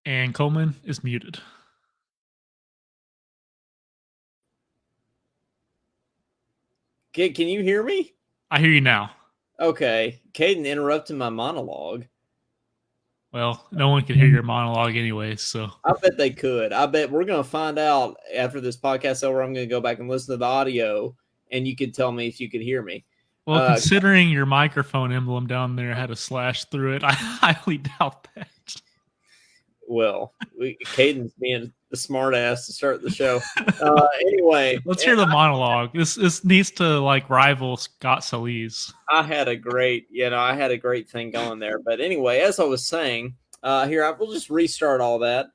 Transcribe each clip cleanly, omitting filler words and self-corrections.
And Coleman is muted. Can you hear me? I hear you now. Okay. Caden interrupted my monologue. Well, no one can hear your monologue anyway, so. I bet they could. I bet we're going to find out after this podcast over. I'm going to go back and listen to the audio, and you could tell me if you could hear me. Well, considering your microphone emblem down there had a slash through it, I highly doubt that. Well, Caden's being the smart ass to start the show. Anyway, let's hear the monologue. This needs to like rival Scott Solis. I had a great thing going there. But anyway, as I was saying, here I will just restart all that.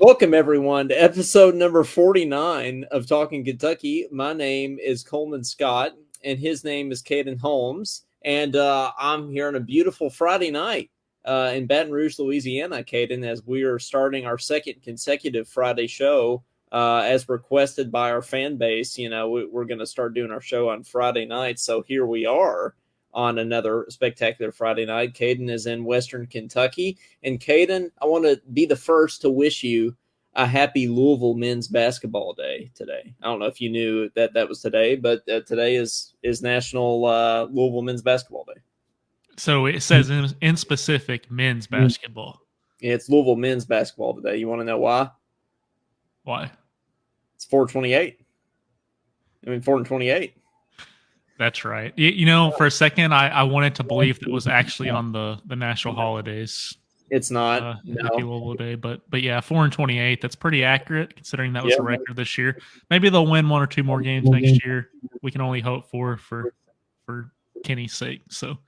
Welcome everyone to episode number 49 of Talkin Kentucky. My name is Coleman Scott, and his name is Caden Holmes, and I'm here on a beautiful Friday night in Baton Rouge, Louisiana, Caden, as we are starting our second consecutive Friday show. As requested by our fan base, we're going to start doing our show on Friday nights. So here we are on another spectacular Friday night. Caden is in Western Kentucky. And Caden, I want to be the first to wish you a happy Louisville men's basketball day today. I don't know if you knew that was today, but today is National Louisville men's basketball day. So it says in specific men's basketball. It's Louisville men's basketball today. You want to know why? Why? It's 428. 428. That's right. For a second, I wanted to believe that it was actually on the national holidays. It's not. No. Happy Louisville Day, but yeah, 4-28. That's pretty accurate considering that was a record this year. Maybe they'll win one or two more games next year. We can only hope for Kenny's sake. So,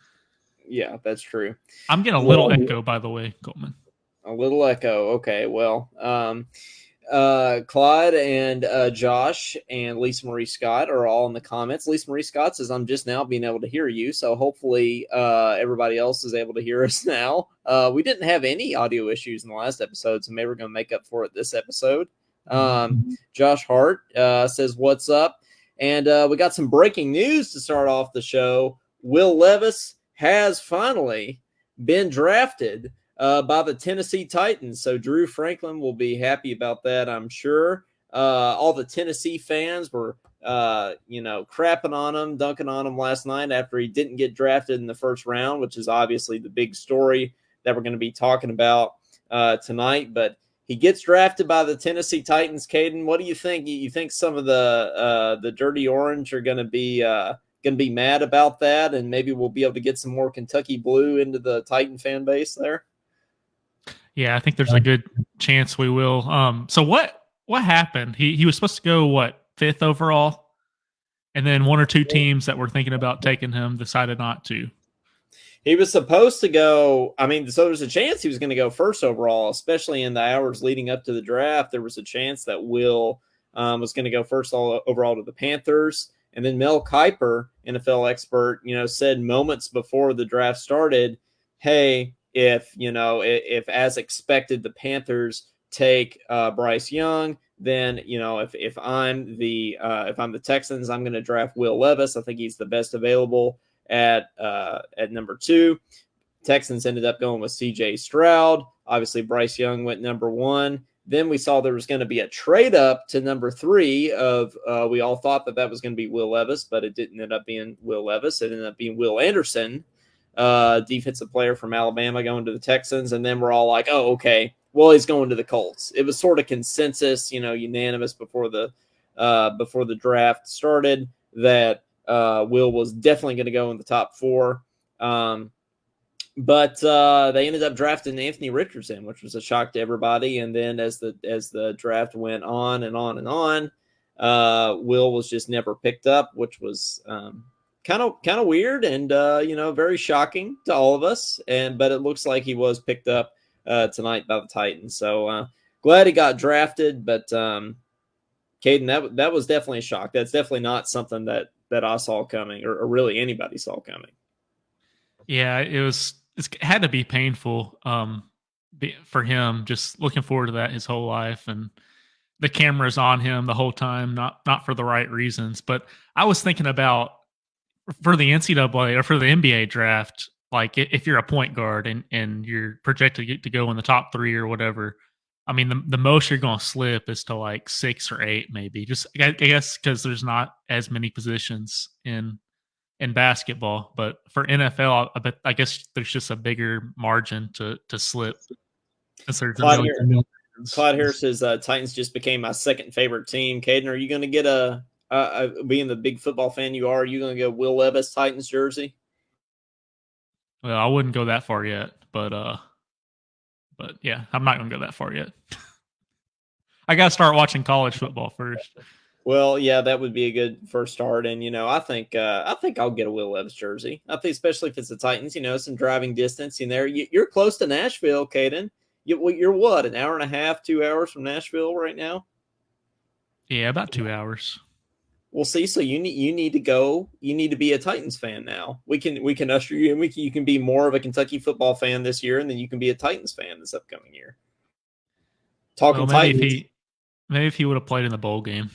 yeah, that's true. I'm getting a little echo, by the way, Coleman. A little echo. Okay, well, Clyde and Josh and Lisa Marie Scott are all in the comments. Lisa Marie Scott says, I'm just now being able to hear you. So hopefully everybody else is able to hear us now. We didn't have any audio issues in the last episode, so maybe we're going to make up for it this episode. Josh Hart says, what's up? And we got some breaking news to start off the show. Will Levis has finally been drafted by the Tennessee Titans. So Drew Franklin will be happy about that, I'm sure. All the Tennessee fans were, crapping on him, dunking on him last night after he didn't get drafted in the first round, which is obviously the big story that we're going to be talking about tonight. But he gets drafted by the Tennessee Titans. Caden, what do you think? You think some of the Dirty Orange are going to be mad about that, and maybe we'll be able to get some more Kentucky blue into the Titan fan base there? Yeah, I think there's a good chance we will. So what happened? He was supposed to go, 5th overall? And then one or two teams that were thinking about taking him decided not to. He was supposed to go, so there's a chance he was going to go 1st overall, especially in the hours leading up to the draft. There was a chance that Will was going to go 1st overall to the Panthers. And then Mel Kiper, NFL expert, said moments before the draft started, hey, if as expected the Panthers take Bryce Young, then if I'm the Texans, I'm going to draft Will Levis. I think he's the best available at number 2. Texans ended up going with C.J. Stroud. Obviously, Bryce Young went number 1. Then we saw there was going to be a trade up to number 3 of we all thought that was going to be Will Levis, but it didn't end up being Will Levis. It ended up being Will Anderson, defensive player from Alabama, going to the Texans. And then we're all like, oh, okay, well, he's going to the Colts. It was sort of consensus, unanimous before the draft started that Will was definitely going to go in the top 4. But they ended up drafting Anthony Richardson, which was a shock to everybody. And then as the draft went on and on and on, Will was just never picked up, which was kind of weird and very shocking to all of us. But it looks like he was picked up tonight by the Titans. So glad he got drafted. But Caden, that was definitely a shock. That's definitely not something that I saw coming, or really anybody saw coming. Yeah, it had to be painful for him, just looking forward to that his whole life, and the camera's on him the whole time, not for the right reasons. But I was thinking about, for the NCAA or for the NBA draft, like if you're a point guard and you're projected to go in the top 3 or whatever, I mean, the most you're going to slip is to like 6 or 8, maybe. Just I guess because there's not as many positions in basketball, but for NFL, I guess there's just a bigger margin to slip. There's a million. Clyde Harris says Titans just became my second favorite team. Caden, are you going to get being the big football fan you are you going to go Will Levis Titans jersey? Well, I wouldn't go that far yet, but yeah, I'm not going to go that far yet. I got to start watching college football first. Well, yeah, that would be a good first start, and I think I'll get a Will Levis jersey. I think especially if it's the Titans, some driving distance in there. You're close to Nashville, Caden. You're what, an hour and a half, 2 hours from Nashville right now? Yeah, about 2 hours. We'll see. So you need to go. You need to be a Titans fan now. We can usher you in. You can be more of a Kentucky football fan this year, and then you can be a Titans fan this upcoming year. Talking Titans. Maybe if he would have played in the bowl game.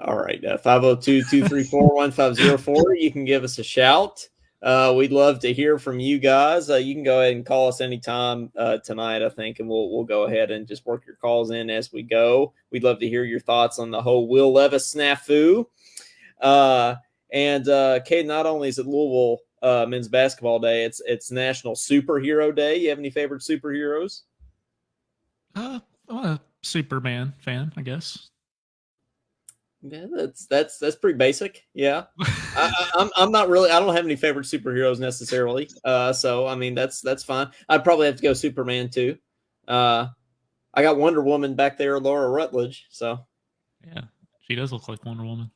All right, 502-234-1504. You can give us a shout. We'd love to hear from you guys. You can go ahead and call us anytime tonight, I think, and we'll go ahead and just work your calls in as we go. We'd love to hear your thoughts on the whole Will Levis snafu. Kate, not only is it Louisville men's basketball day, it's National Superhero Day. You have any favorite superheroes? I'm a Superman fan, I guess. Yeah, that's pretty basic. Yeah, I'm not really. I don't have any favorite superheroes necessarily. So I mean that's fine. I'd probably have to go Superman too. I got Wonder Woman back there, Laura Rutledge. So yeah, she does look like Wonder Woman.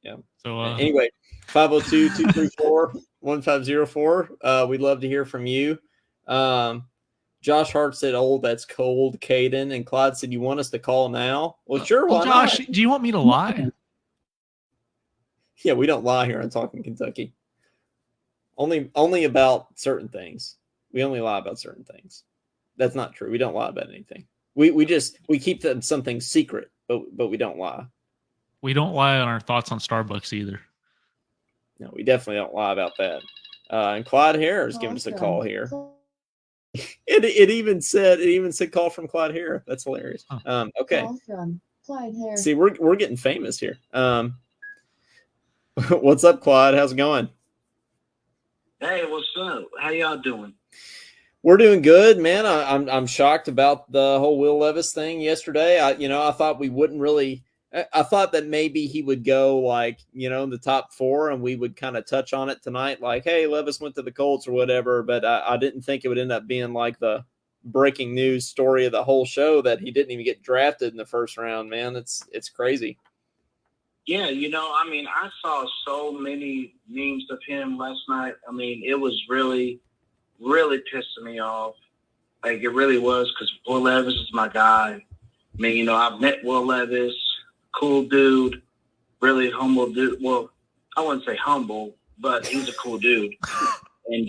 Yeah. So anyway, 502-234-1504. We'd love to hear from you. Josh Hart said, "Oh, that's cold, Caden." And Clyde said, "You want us to call now?" Well, sure. Well, Josh, do you want me to lie? Yeah, we don't lie here on Talking Kentucky. Only about certain things. We only lie about certain things. That's not true. We don't lie about anything. We keep something secret, but we don't lie. We don't lie on our thoughts on Starbucks either. No, we definitely don't lie about that. And Clyde Hare is giving us a call here. It even said call from Clyde Hare. That's hilarious. Okay. Call from Clyde Hare. See, we're getting famous here. What's up, Clyde? How's it going? Hey, what's up? How y'all doing? We're doing good, man. I'm shocked about the whole Will Levis thing yesterday. I thought we wouldn't really. I thought that maybe he would go like, in the top 4 and we would kind of touch on it tonight. Like, hey, Levis went to the Colts or whatever. But I didn't think it would end up being like the breaking news story of the whole show that he didn't even get drafted in the first round, man. It's crazy. Yeah. I saw so many memes of him last night. I mean, it was really, really pissing me off. Like it really was, because Will Levis is my guy. I mean, I've met Will Levis. Cool dude, really humble dude. Well, I wouldn't say humble, but he's a cool dude. And,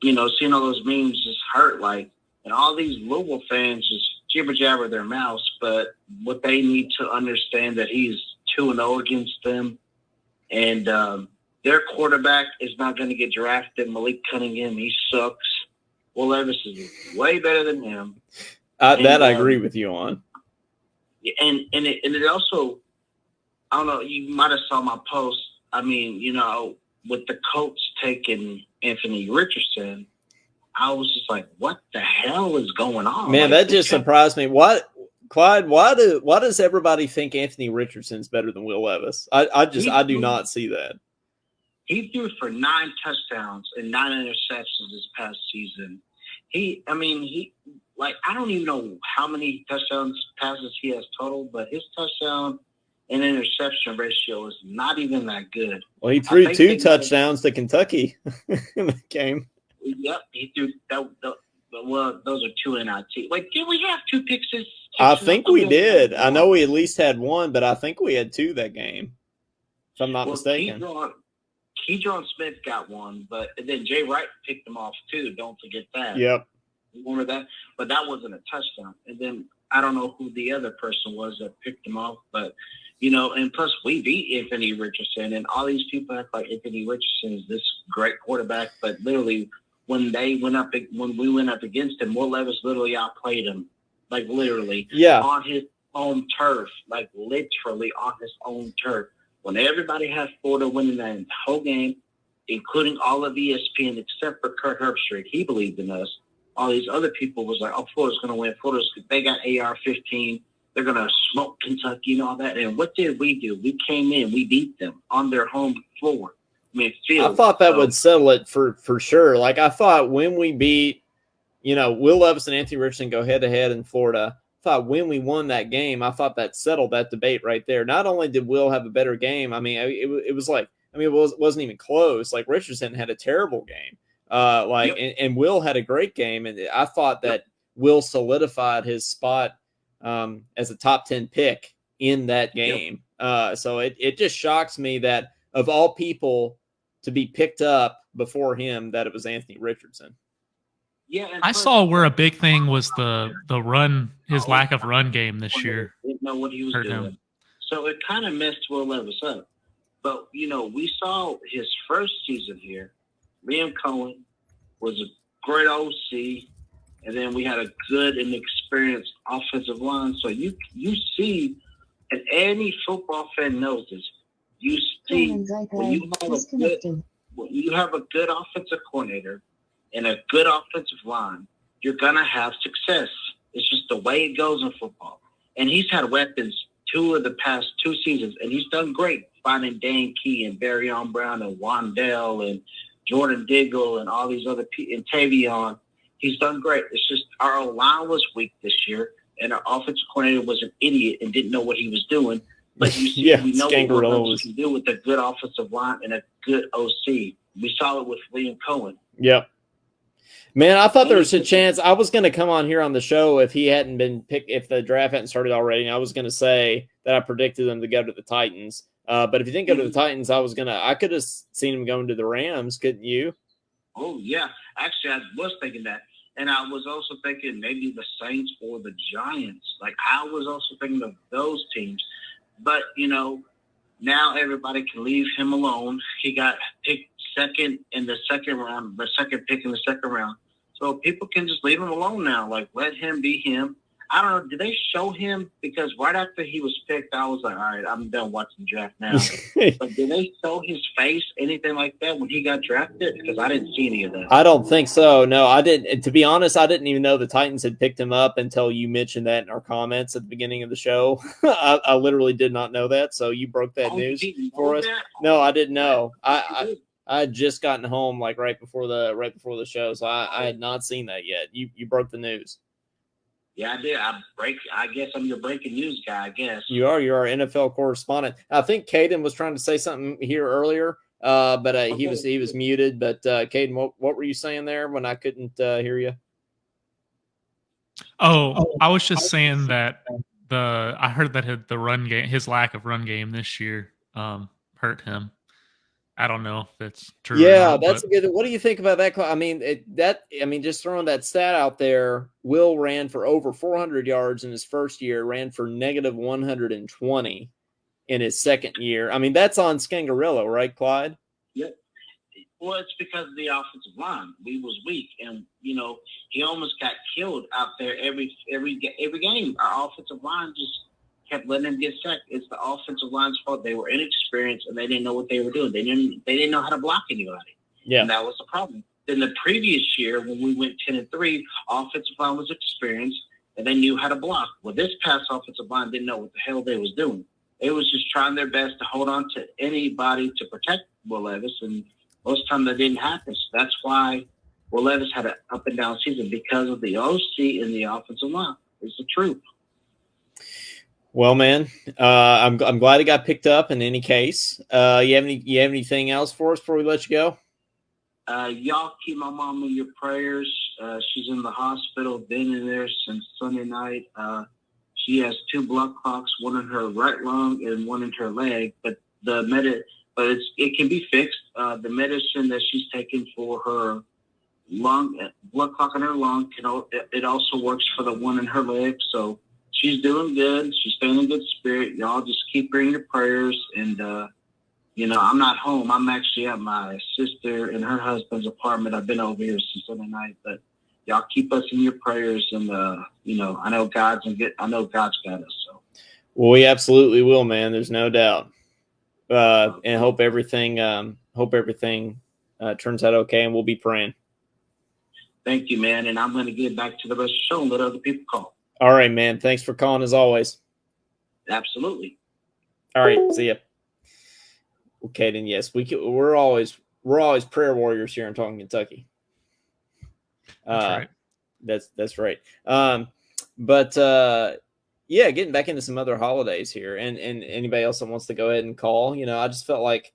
seeing all those memes just hurt. Like, and all these Louisville fans just jibber jabber their mouths. But what they need to understand that he's 2-0 against them. And their quarterback is not going to get drafted. Malik Cunningham, he sucks. Will Levis is way better than him. I agree with you on. And it also, I don't know, you might have saw my post. I mean, with the Colts taking Anthony Richardson, I was just like, what the hell is going on? Man, that just surprised me. What, Clyde, why does everybody think Anthony Richardson's better than Will Levis? I do not see that. He threw for 9 touchdowns and 9 interceptions this past season. I don't even know how many passes he has total, but his touchdown and interception ratio is not even that good. Well, he threw 2 touchdowns to Kentucky in the game. Yep, he threw that. Well, those are 2 NIT. Like, did we have 2 picks? I think we did. I know we at least had 1, but I think we had 2 that game, if I'm not mistaken. Keydron Smith got 1, but then Jay Wright picked him off too. Don't forget that. Yep. Remember that? But that wasn't a touchdown. And then I don't know who the other person was that picked him off, but And plus we beat Anthony Richardson, and all these people act like Anthony Richardson is this great quarterback, but literally when we went up against him, Will Levis literally outplayed him, like literally on his own turf, like literally on his own turf. When everybody had Florida winning that whole game, including all of ESPN except for Kurt Herbstreit, he believed in us. All these other people was like, oh, Florida's going to win. They got AR-15. They're going to smoke Kentucky and all that. And what did we do? We came in. We beat them on their home floor. I thought that would settle it for sure. Like, I thought when we beat, Will Levis and Anthony Richardson go head-to-head in Florida, I thought when we won that game, I thought that settled that debate right there. Not only did Will have a better game, I mean, it was like, it wasn't even close. Like, Richardson had a terrible game. And Will had a great game. And I thought that Will solidified his spot as a top 10 pick in that game. So it just shocks me that of all people to be picked up before him, that it was Anthony Richardson. Yeah, I saw where a big thing was the run, his lack of run game this year. Didn't know what he was doing. So it kind of messed Will Levis up. But, we saw his first season here. Liam Cohen was a great OC, and then we had a good and experienced offensive line. So you see, and any football fan knows this, you see when you have a good offensive coordinator and a good offensive line, you're going to have success. It's just the way it goes in football. And he's had weapons 2 of the past 2 seasons, and he's done great finding Dan Key and Barryon Brown and Wandell and Jordan Diggle and all these other people, and Tavion. He's done great. It's just our line was weak this year, and our offensive coordinator was an idiot and didn't know what he was doing. But you see, we know what we can do with a good offensive line and a good OC. We saw it with Liam Cohen. Yep. Man, I thought there was a chance. I was going to come on here on the show if he hadn't been picked, if the draft hadn't started already. And I was going to say that I predicted them to go to the Titans. But if he didn't go to the Titans, I could have seen him going to the Rams, couldn't you? Oh, yeah. Actually, I was thinking that. And I was also thinking maybe the Saints or the Giants. Like, I was also thinking of those teams. But, now everybody can leave him alone. He got picked second in the second round, the second pick in the second round. So people can just leave him alone now. Like, let him be him. I don't know. Did they show him? Because right after he was picked, I was like, all right, I'm done watching the draft now. But did they show his face, anything like that, when he got drafted? Because I didn't see any of that. I don't think so. No, I didn't. To be honest, I didn't even know the Titans had picked him up until you mentioned that in our comments at the beginning of the show. I literally did not know that. So you broke that news for us. No, I didn't know. I had just gotten home like right before the show, so I had not seen that yet. You broke the news. Yeah, I did. I guess I'm your breaking news guy, I guess. You're our NFL correspondent. I think Caden was trying to say something here earlier, but he was muted. But Caden, what were you saying there when I couldn't hear you? Oh, I was just saying that I heard that the run game, his lack of run game this year, hurt him. I don't know if that's true. Yeah, that's a good. What do you think about that? I mean, just throwing that stat out there. Will ran for over 400 yards in his first year. Ran for negative 120 in his second year. I mean, that's on Scangarello, right, Clyde? Yep. Well, it's because of the offensive line. We was weak, and he almost got killed out there every game. Our offensive line just kept letting him get sacked. It's the offensive line's fault. They were inexperienced and they didn't know what they were doing. They didn't know how to block anybody. Yeah. And that was the problem. Then the previous year when we went 10-3, offensive line was experienced and they knew how to block. Well, this past offensive line didn't know what the hell they was doing. They was just trying their best to hold on to anybody to protect Will Levis, and most of the time that didn't happen. So that's why Will Levis had an up and down season, because of the OC and the offensive line. It's the truth. Well, man, I'm glad it got picked up. In any case, you have anything else for us before we let you go? Y'all keep my mom in your prayers. She's in the hospital. Been in there since Sunday night. She has 2 blood clots, one in her right lung and one in her leg. But it can be fixed. The medicine that she's taking for her lung, blood clot in her lung, it also works for the one in her leg. So she's doing good. She's staying in good spirit. Y'all just keep her in your prayers. And, I'm not home. I'm actually at my sister and her husband's apartment. I've been over here since Sunday night, but y'all keep us in your prayers. And, I know God's got us. So. Well, we absolutely will, man. There's no doubt. And hope everything turns out okay, and we'll be praying. Thank you, man. And I'm going to get back to the rest of the show and let other people call. All right, man. Thanks for calling as always. Absolutely. All right. See ya. Okay, then yes, we're always prayer warriors here in Talkin, Kentucky. That's right. That's right. Yeah, getting back into some other holidays here, and anybody else that wants to go ahead and call, I just felt like,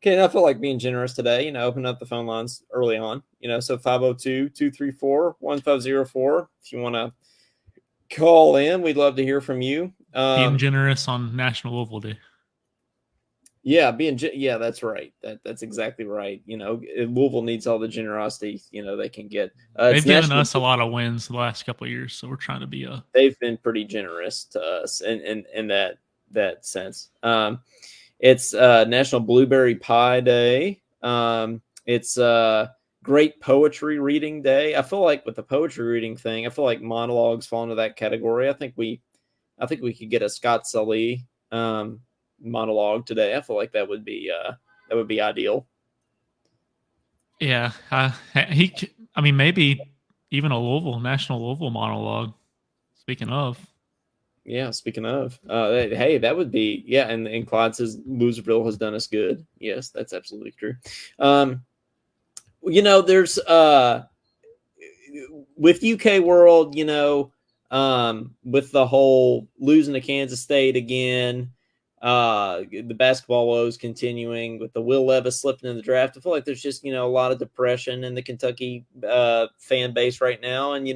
I felt like being generous today, open up the phone lines early on, so 502-234-1504. If you want to call in, we'd love to hear from you. Being generous on National Louisville Day. Yeah, that's right. That's exactly right. Louisville needs all the generosity, they can get. They've given us a lot of wins the last couple of years, so we're trying to be They've been pretty generous to us in that sense. It's National Blueberry Pie Day. It's Great Poetry Reading Day. I feel like with the poetry reading thing, I feel like monologues fall into that category. I think we could get a Scott Sully monologue today. I feel like that would be ideal. Yeah, maybe even a National Louisville monologue. Speaking of, hey, that would be, yeah. And Clyde says Louisville has done us good. Yes, that's absolutely true. There's with UK World, with the whole losing to Kansas State again. The basketball woes continuing with the Will Levis slipping in the draft. I feel like there's just, a lot of depression in the Kentucky fan base right now. And,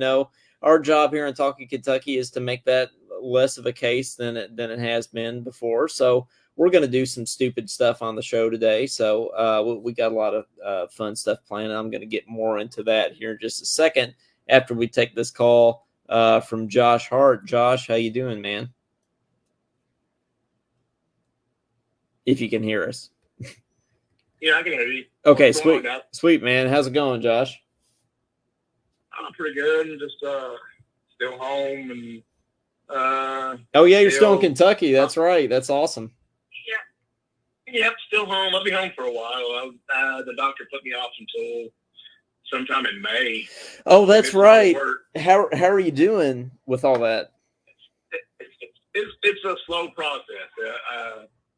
our job here in Talkin, Kentucky is to make that less of a case than it has been before. So we're going to do some stupid stuff on the show today. So we got a lot of fun stuff planned. I'm going to get more into that here in just a second after we take this call from Josh Hart. Josh, how you doing, man? If you can hear us. Yeah, I can hear you. Okay, sweet, man. How's it going, Josh? I'm pretty good. Just still home and oh yeah, you're still in Kentucky. That's right. That's awesome. Yeah, still home. I'll be home for a while. The doctor put me off until sometime in May. Oh, that's right. How are you doing with all that? It's a slow process.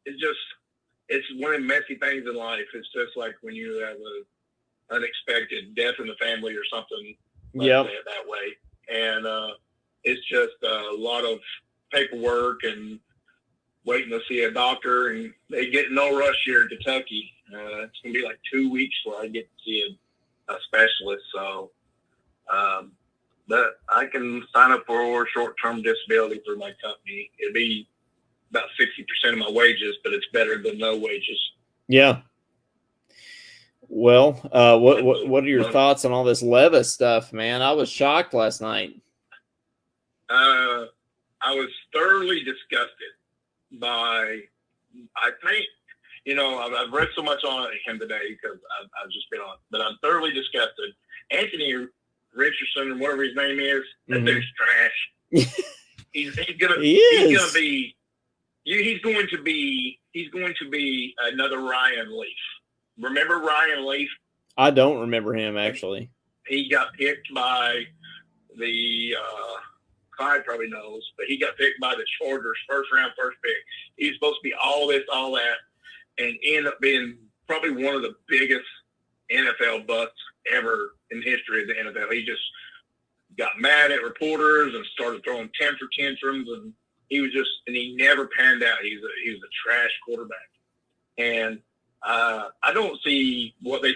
It's one of the messy things in life. It's just like when you have an unexpected death in the family or something. Yeah, that way, and it's just a lot of paperwork and waiting to see a doctor, and they get no rush here in Kentucky. It's gonna be like 2 weeks before I get to see a specialist. So, but I can sign up for short-term disability through my company. It'd be about 60% of my wages, but it's better than no wages. Yeah. Well, what are your thoughts on all this Levis stuff, man? I was shocked last night. I was thoroughly disgusted by, I think, I've read so much on him today because I've just been on, but I'm thoroughly disgusted. Anthony Richardson, whatever his name is, that dude's trash. He's going to be another Ryan Leaf. Remember Ryan Leaf? I don't remember him, actually. He got picked by the Clyde probably knows, but he got picked by the Chargers, first pick. He was supposed to be all this, all that, and ended up being probably one of the biggest NFL busts ever in the history of the NFL. He just got mad at reporters and started throwing temper tantrums, and he never panned out. He was a trash quarterback. And I don't see what they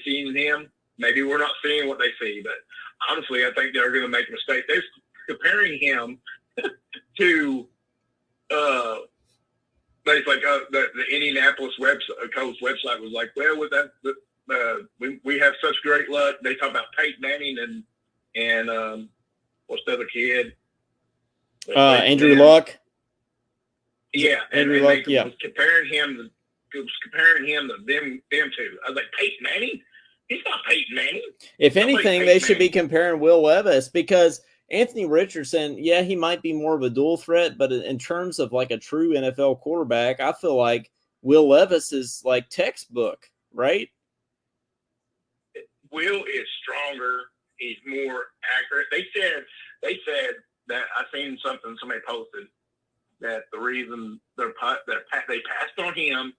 see in him. Maybe we're not seeing what they see, but honestly, I think they're going to make a mistake. They're comparing him to the Indianapolis Colts website was like, well, with that, we have such great luck. They talk about Peyton Manning and what's the other kid? Andrew Luck. Yeah, Andrew Luck. Yeah, comparing him to them two. I was like, Peyton Manning. He's not Peyton Manning. If anything, they should be comparing Will Levis, because Anthony Richardson, yeah, he might be more of a dual threat, but in terms of like a true NFL quarterback, I feel like Will Levis is like textbook, right? Will is stronger. He's more accurate. They said that I seen something somebody posted that the reason they passed on him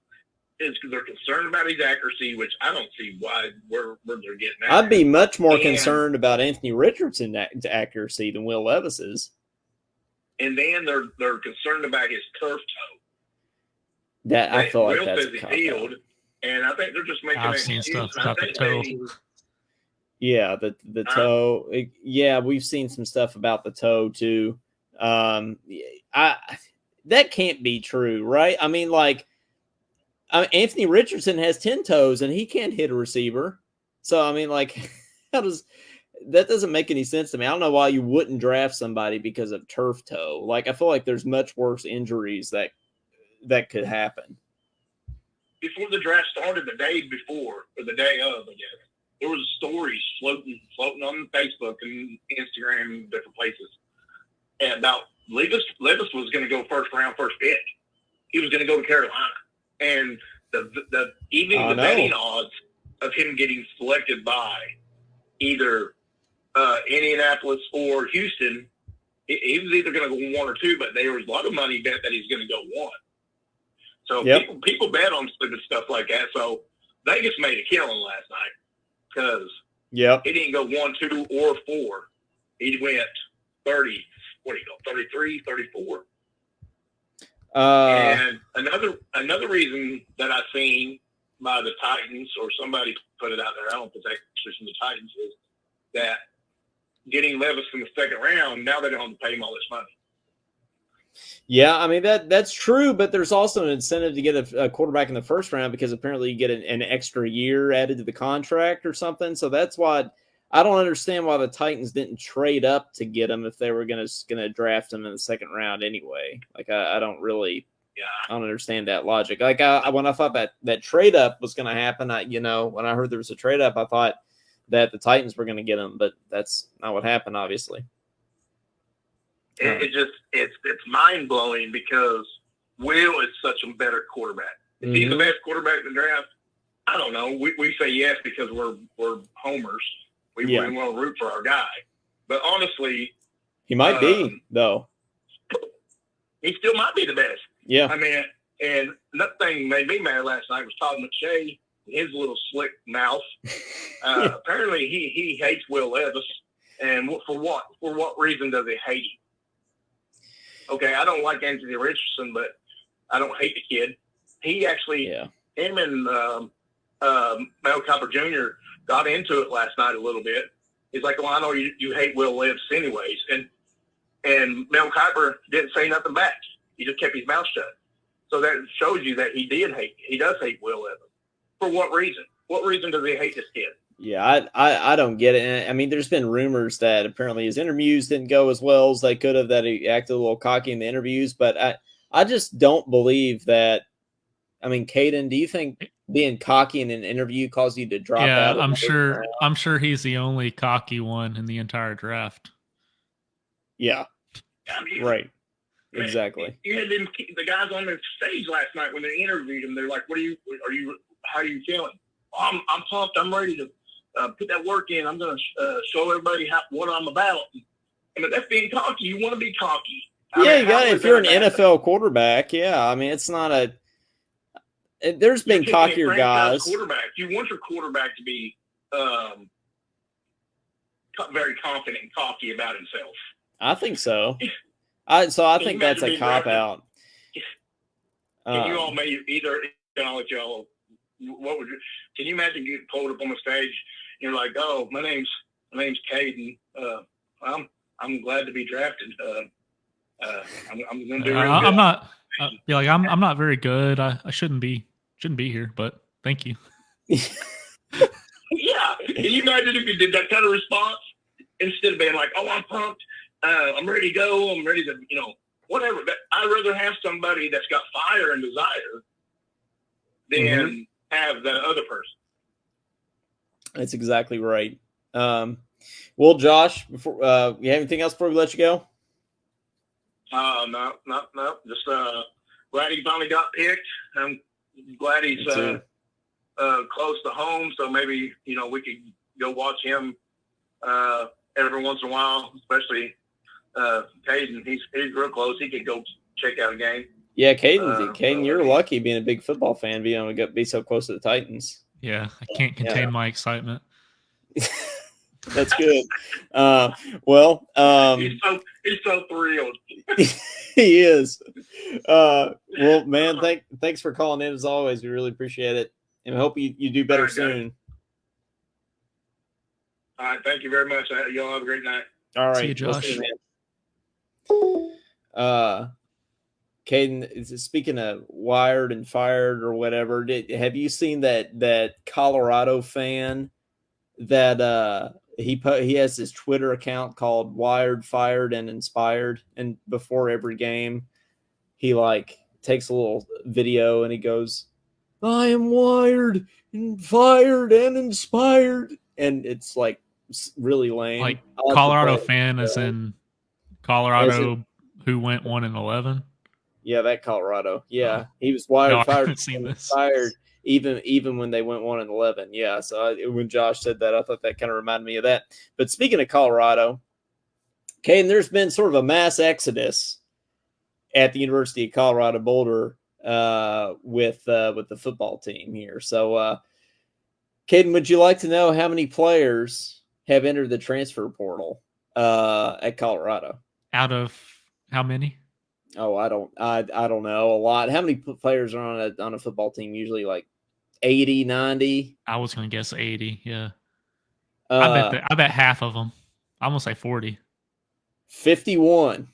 is because they're concerned about his accuracy, which I don't see where they're getting at. I'd be much more concerned about Anthony Richardson's accuracy than Will Levis's. And then they're concerned about his turf toe. That I feel like Will that's says he healed, and I think they're just making. I've seen stuff about the toe. Yeah, the toe. Yeah, we've seen some stuff about the toe too. That can't be true, right? I mean, like, Anthony Richardson has 10 toes and he can't hit a receiver. So, I mean, like, that doesn't make any sense to me. I don't know why you wouldn't draft somebody because of turf toe. Like, I feel like there's much worse injuries that could happen. Before the draft started, the day before, or the day of, I guess, there was stories floating on Facebook and Instagram and different places about Levis was going to go first round, first pick. He was going to go to Carolina. And the betting odds of him getting selected by either Indianapolis or Houston, he was either going to go one or two, but there was a lot of money bet that he's going to go one. So people bet on stupid stuff like that. So Vegas made a killing last night because he didn't go 1, 2, or 4. He went 30. What do you go? 33, 34. And another reason that I've seen by the Titans, or somebody put it out there, I don't think it's from the Titans, is that getting Levis in the second round, now they don't have to pay him all this money. Yeah, I mean, that's true, but there's also an incentive to get a quarterback in the first round because apparently you get an extra year added to the contract or something. So that's why I don't understand why the Titans didn't trade up to get him if they were gonna draft him in the second round anyway. Like, I don't really, I don't understand that logic. Like, when I thought that trade up was gonna happen, when I heard there was a trade up, I thought that the Titans were gonna get him, but that's not what happened, obviously. It's mind blowing because Will is such a better quarterback. Is he the best quarterback in the draft? I don't know. We say yes because we're homers. We want to root for our guy. But honestly, he might be, though. He still might be the best. Yeah. I mean, and another thing made me mad last night was Todd McShay, his little slick mouth. Apparently, he hates Will Levis. And for what? For what reason does he hate him? Okay, I don't like Anthony Richardson, but I don't hate the kid. He actually, him and Mel Kiper Jr. got into it last night a little bit. He's like, well, I know you hate Will Levis anyways. And Mel Kiper didn't say nothing back. He just kept his mouth shut. So that shows you that he does hate Will Levis. For what reason? What reason does he hate this kid? Yeah, I don't get it. I mean, there's been rumors that apparently his interviews didn't go as well as they could have, that he acted a little cocky in the interviews, but I just don't believe that. I mean, Caden, do you think being cocky in an interview caused you to drop out? Yeah, I'm sure he's the only cocky one in the entire draft. Yeah. I mean, right. Exactly. You had the guys on the stage last night when they interviewed him. They're like, how are you feeling? I'm pumped. I'm ready to put that work in. I'm going to show everybody what I'm about. And if that's being cocky, you want to be cocky. You got it. If you're an NFL quarterback, I mean, it's not a. There's been cockier guys. Quarterback. You want your quarterback to be very confident and cocky about himself. I think so. I think that's a cop out. Can you all maybe either? I'll let y'all. What would you? Can you imagine getting pulled up on the stage? And you're like, oh, my name's Caden. I'm glad to be drafted. I'm going to do. I'm not. I'm not very good. I shouldn't be here, but thank you. Yeah. Can you imagine if you did that kind of response instead of being like, oh, I'm pumped. I'm ready to go. I'm ready to, whatever. But I'd rather have somebody that's got fire and desire than have that other person. That's exactly right. Well, Josh, before you have anything else before we let you go? No. Just glad he finally got picked. I'm glad he's close to home, so maybe we could go watch him every once in a while, especially Caden. He's real close. He could go check out a game. Yeah, Caden, you're lucky being a big football fan, being able to be so close to the Titans. Yeah, I can't contain my excitement. That's good. Well, he's so thrilled. He is. Well, man, thanks for calling in as always. We really appreciate it, and I hope you do better soon. All right, thank you very much. Y'all have a great night. All right, see you, Josh. Caden, speaking of wired and fired or whatever, have you seen that Colorado fan that he has this Twitter account called Wired, Fired, and Inspired, and before every game he takes a little video and he goes, "I am wired and fired and inspired," and it's really lame. Like Colorado fan as in Colorado who went 1-11. Yeah, that Colorado. Yeah, he was wired, fired, and inspired. Even when they went 1-11. Yeah, so when Josh said that, I thought that kind of reminded me of that. But speaking of Colorado, Caden, there's been sort of a mass exodus at the University of Colorado Boulder with the football team here. So, Caden, would you like to know how many players have entered the transfer portal at Colorado? Out of how many? Oh, I don't know. A lot. How many players are on a football team? Usually 80, 90. I was going to guess 80. Yeah. I bet half of them. I'm going to say 40. 51.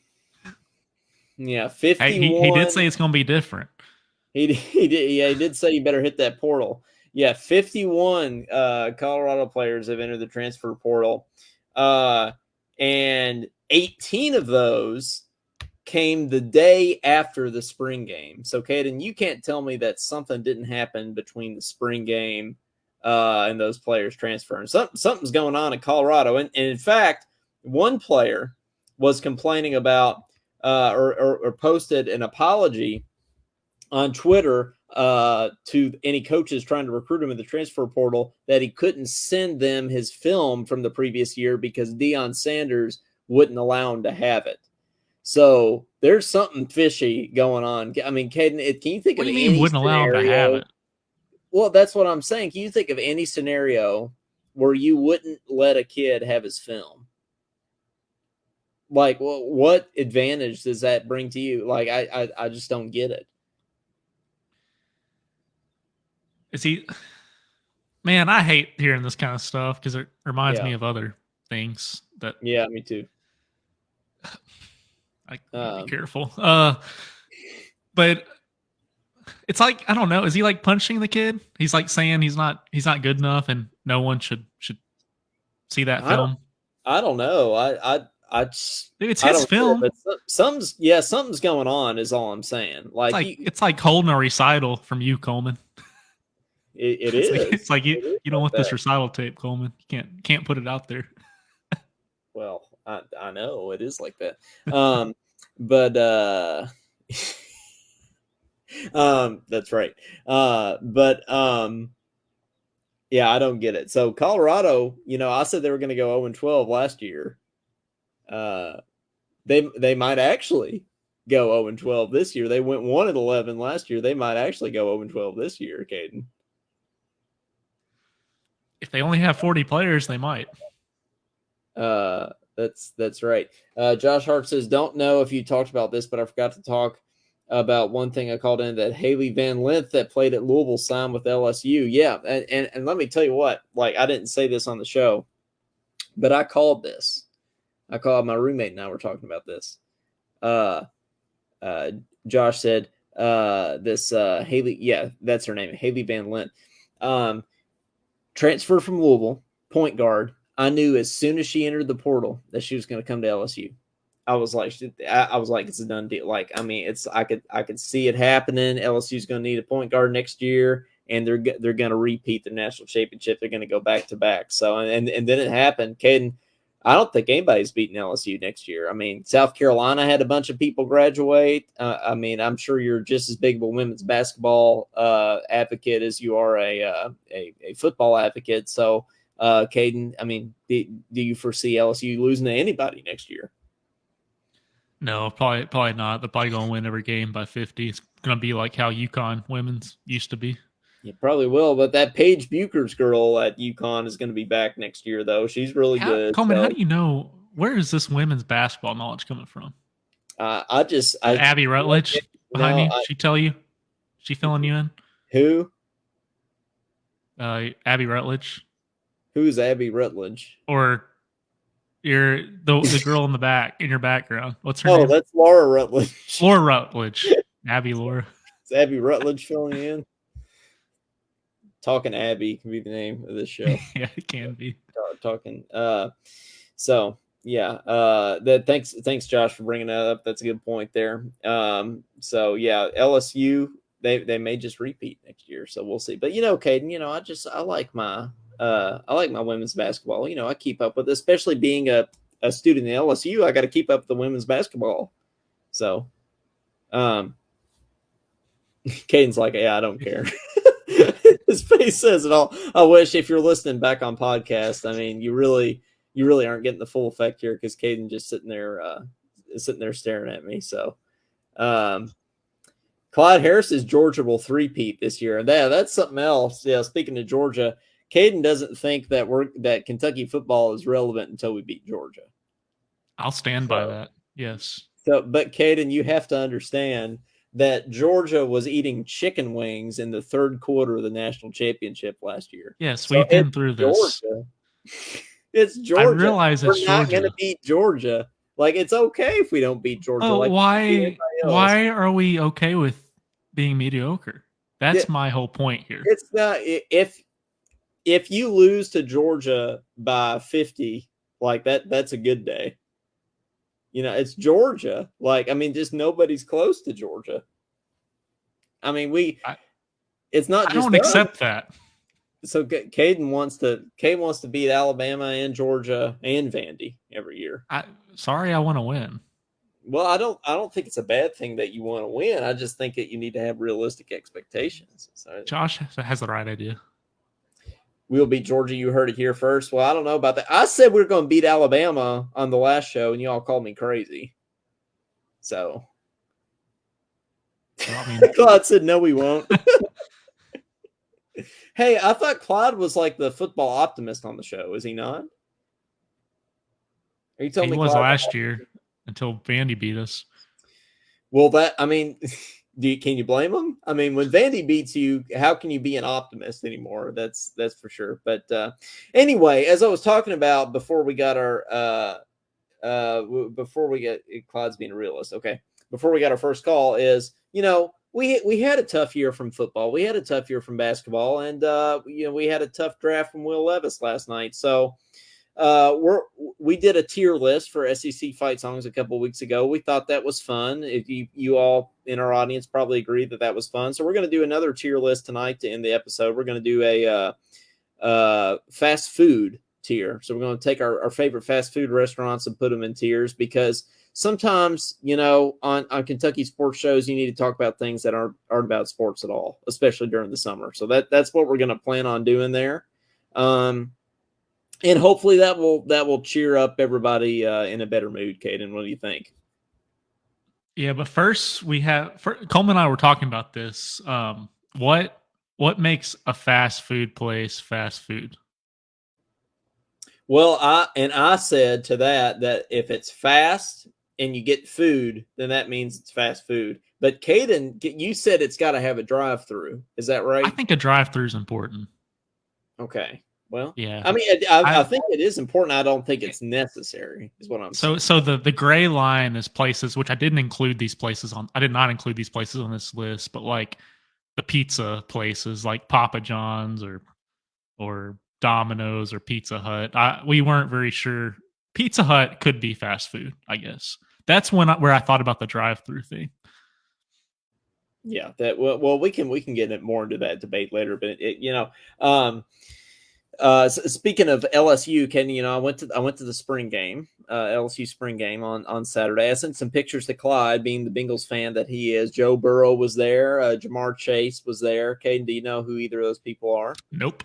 Yeah, 51. Hey, he did say it's going to be different. He did. Yeah, he did say you better hit that portal. Yeah, 51 Colorado players have entered the transfer portal, and 18 of those came the day after the spring game. So, Caden, you can't tell me that something didn't happen between the spring game and those players transferring. Something's going on in Colorado. And in fact, one player was complaining about or posted an apology on Twitter to any coaches trying to recruit him in the transfer portal that he couldn't send them his film from the previous year because Deion Sanders wouldn't allow him to have it. So there's something fishy going on. I mean, Caden, can you think of any scenario? Wouldn't allow him to have it? Well, that's what I'm saying. Can you think of any scenario where you wouldn't let a kid have his film? What advantage does that bring to you? I just don't get it. Is he? Man, I hate hearing this kind of stuff because it reminds me of other things that. Yeah, me too. Be careful. But it's I don't know. Is he punching the kid? He's saying he's not good enough, and no one should see that film. I don't know. Dude, it's his film. But something's going on. Is all I'm saying. It's like holding a recital from you, Coleman. It is. It's like you don't want this recital tape, Coleman. You can't put it out there. Well, I know it is like that. But that's right. Yeah, I don't get it. So Colorado, I said they were going to go 0-12 last year. They might actually go 0-12 this year. They went 1-11 last year. They might actually go 0-12 this year, Caden. If they only have 40 players, they might. That's right. Josh Hart says, don't know if you talked about this, but I forgot to talk about one thing I called in, that Haley Van Lith that played at Louisville signed with LSU. Yeah, and let me tell you what, I didn't say this on the show, but I called this. I called my roommate and I were talking about this. Josh said this Haley, yeah, that's her name, Haley Van Lith. Transfer from Louisville, point guard. I knew as soon as she entered the portal that she was going to come to LSU. I was like, it's a done deal. Like, I mean, I could see it happening. LSU's going to need a point guard next year, and they're going to repeat the national championship. They're going to go back to back. So, and then it happened. Caden, I don't think anybody's beating LSU next year. I mean, South Carolina had a bunch of people graduate. I mean, I'm sure you're just as big of a women's basketball advocate as you are a football advocate. So, Caden, I mean, do you foresee LSU losing to anybody next year? No, probably not. They're probably going to win every game by 50. It's going to be like how UConn women's used to be. You probably will, but that Paige Buchers girl at UConn is going to be back next year, though. She's really good. Coleman, how do you know? Where is this women's basketball knowledge coming from? Abby Rutledge behind me. She tell you? She filling you in? Who? Abby Rutledge. Who's Abby Rutledge? Or the girl in the back in your background. What's her name? Oh, that's Laura Rutledge. Laura Rutledge. Abby Laura. Is Abby Rutledge filling in? Talking Abby can be the name of this show. Yeah, it can be. Talking. So yeah. Thanks, Josh, for bringing that up. That's a good point there. So yeah, LSU they may just repeat next year. So we'll see. But Caden, I like my women's basketball. I keep up with it, especially being a student at LSU. I got to keep up with the women's basketball. So, Caden's like, yeah, I don't care. His face says it all. I wish, if you're listening back on podcast, I mean, you really aren't getting the full effect here because Caden just sitting there staring at me. So, Clyde Harris's Georgia will three-peat this year, and that's something else. Yeah, speaking of Georgia, Caden doesn't think that Kentucky football is relevant until we beat Georgia. I'll stand by that. Yes. So, but Caden, you have to understand that Georgia was eating chicken wings in the third quarter of the national championship last year. Yes, we've been through this. It's Georgia. I realize it's We're not going to beat Georgia. Like, it's okay if we don't beat Georgia. Oh, why are we okay with being mediocre? That's my whole point here. It's not if you lose to Georgia by 50, like that's a good day. It's Georgia. Like, I mean, just nobody's close to Georgia. I mean, it's not just I don't accept that. So Caden wants to beat Alabama and Georgia and Vandy every year. I want to win. Well, I don't think it's a bad thing that you want to win. I just think that you need to have realistic expectations. So, Josh has the right idea. We'll beat Georgia. You heard it here first. Well, I don't know about that. I said we were going to beat Alabama on the last show, and you all called me crazy. So, Claude said, no, we won't. Hey, I thought Claude was like the football optimist on the show. Is he not? Are you telling me he was last year until Vandy beat us? Well, can you blame him? I mean, when Vandy beats you, how can you be an optimist anymore? That's for sure. But anyway, as I was talking about before we got Claude's being a realist. Okay. Before we got our first call is, we had a tough year from football. We had a tough year from basketball, and we had a tough draft from Will Levis last night. So we did a tier list for SEC fight songs a couple of weeks ago. We thought that was fun. If you all in our audience probably agreed that was fun. So we're going to do another tier list tonight to end the episode. We're going to do a fast food tier. So we're going to take our favorite fast food restaurants and put them in tiers, because sometimes, on Kentucky sports shows, you need to talk about things that aren't about sports at all, especially during the summer. So that's what we're going to plan on doing there. And hopefully that will cheer up everybody in a better mood. Caden, what do you think? Yeah, but first Coleman and I were talking about this. What makes a fast food place fast food? Well, I said to that if it's fast and you get food, then that means it's fast food. But Caden, you said it's got to have a drive-through. Is that right? I think a drive-through is important. Okay. Well, yeah. I mean, I think it is important. I don't think it's necessary, is what I'm saying. So the gray line is places, which I did not include these places on this list, but like the pizza places like Papa John's or Domino's or Pizza Hut. We weren't very sure. Pizza Hut could be fast food, I guess. that's where I thought about the drive-through thing. Yeah, we can get it more into that debate later, but speaking of LSU, Ken, I went to the spring game, LSU spring game on Saturday. I sent some pictures to Clyde, being the Bengals fan that he is. Joe Burrow was there. Jamar Chase was there. Caden, do you know who either of those people are? Nope.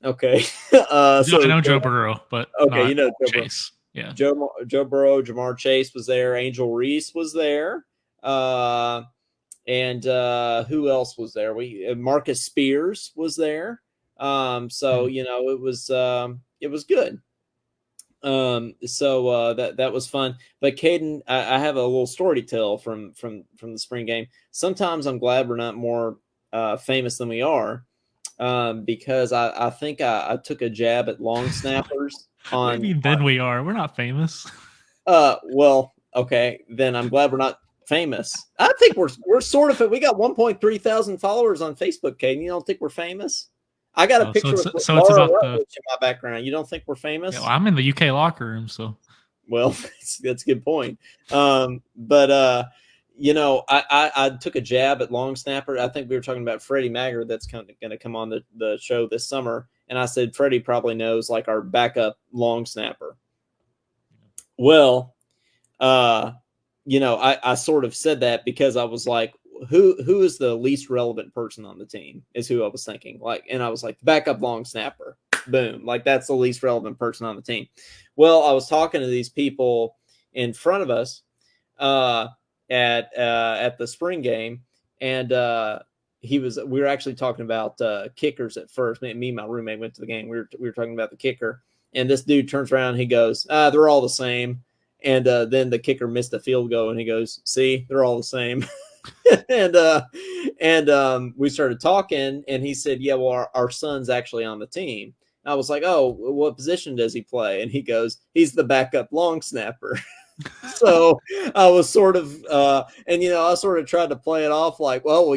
Okay. I know Joe Burrow, but okay, not Joe Chase. Yeah. Joe Burrow, Jamar Chase was there. Angel Reese was there. And who else was there? Marcus Spears was there. So it was good. So that was fun. But Caden, I have a little story to tell from the spring game. Sometimes I'm glad we're not more famous than we are, because I think I took a jab at long snappers. Maybe then we are. We're not famous. Well, okay, then I'm glad we're not famous. I think we're sort of. We got 1.3 thousand followers on Facebook, Caden. You don't think we're famous? I got a picture of it's about in my background. You don't think we're famous? Yeah, well, I'm in the UK locker room, so. Well, that's a good point. But I took a jab at long snapper. I think we were talking about Freddie Maggard that's kind of going to come on the show this summer, and I said Freddie probably knows like our backup long snapper. Well, I sort of said that because I was like, who is the least relevant person on the team is who I was thinking. Like, and I was like, backup long snapper. Boom. Like, that's the least relevant person on the team. Well, I was talking to these people in front of us at the spring game, and we were actually talking about kickers at first. Me and my roommate went to the game. We were talking about the kicker, and this dude turns around and he goes, they're all the same. And then the kicker missed a field goal, and he goes, see, they're all the same. and we started talking, and he said, yeah, well, our son's actually on the team. I was like, oh, what position does he play? And he goes, he's the backup long snapper. So I was sort of, I sort of tried to play it off like, well,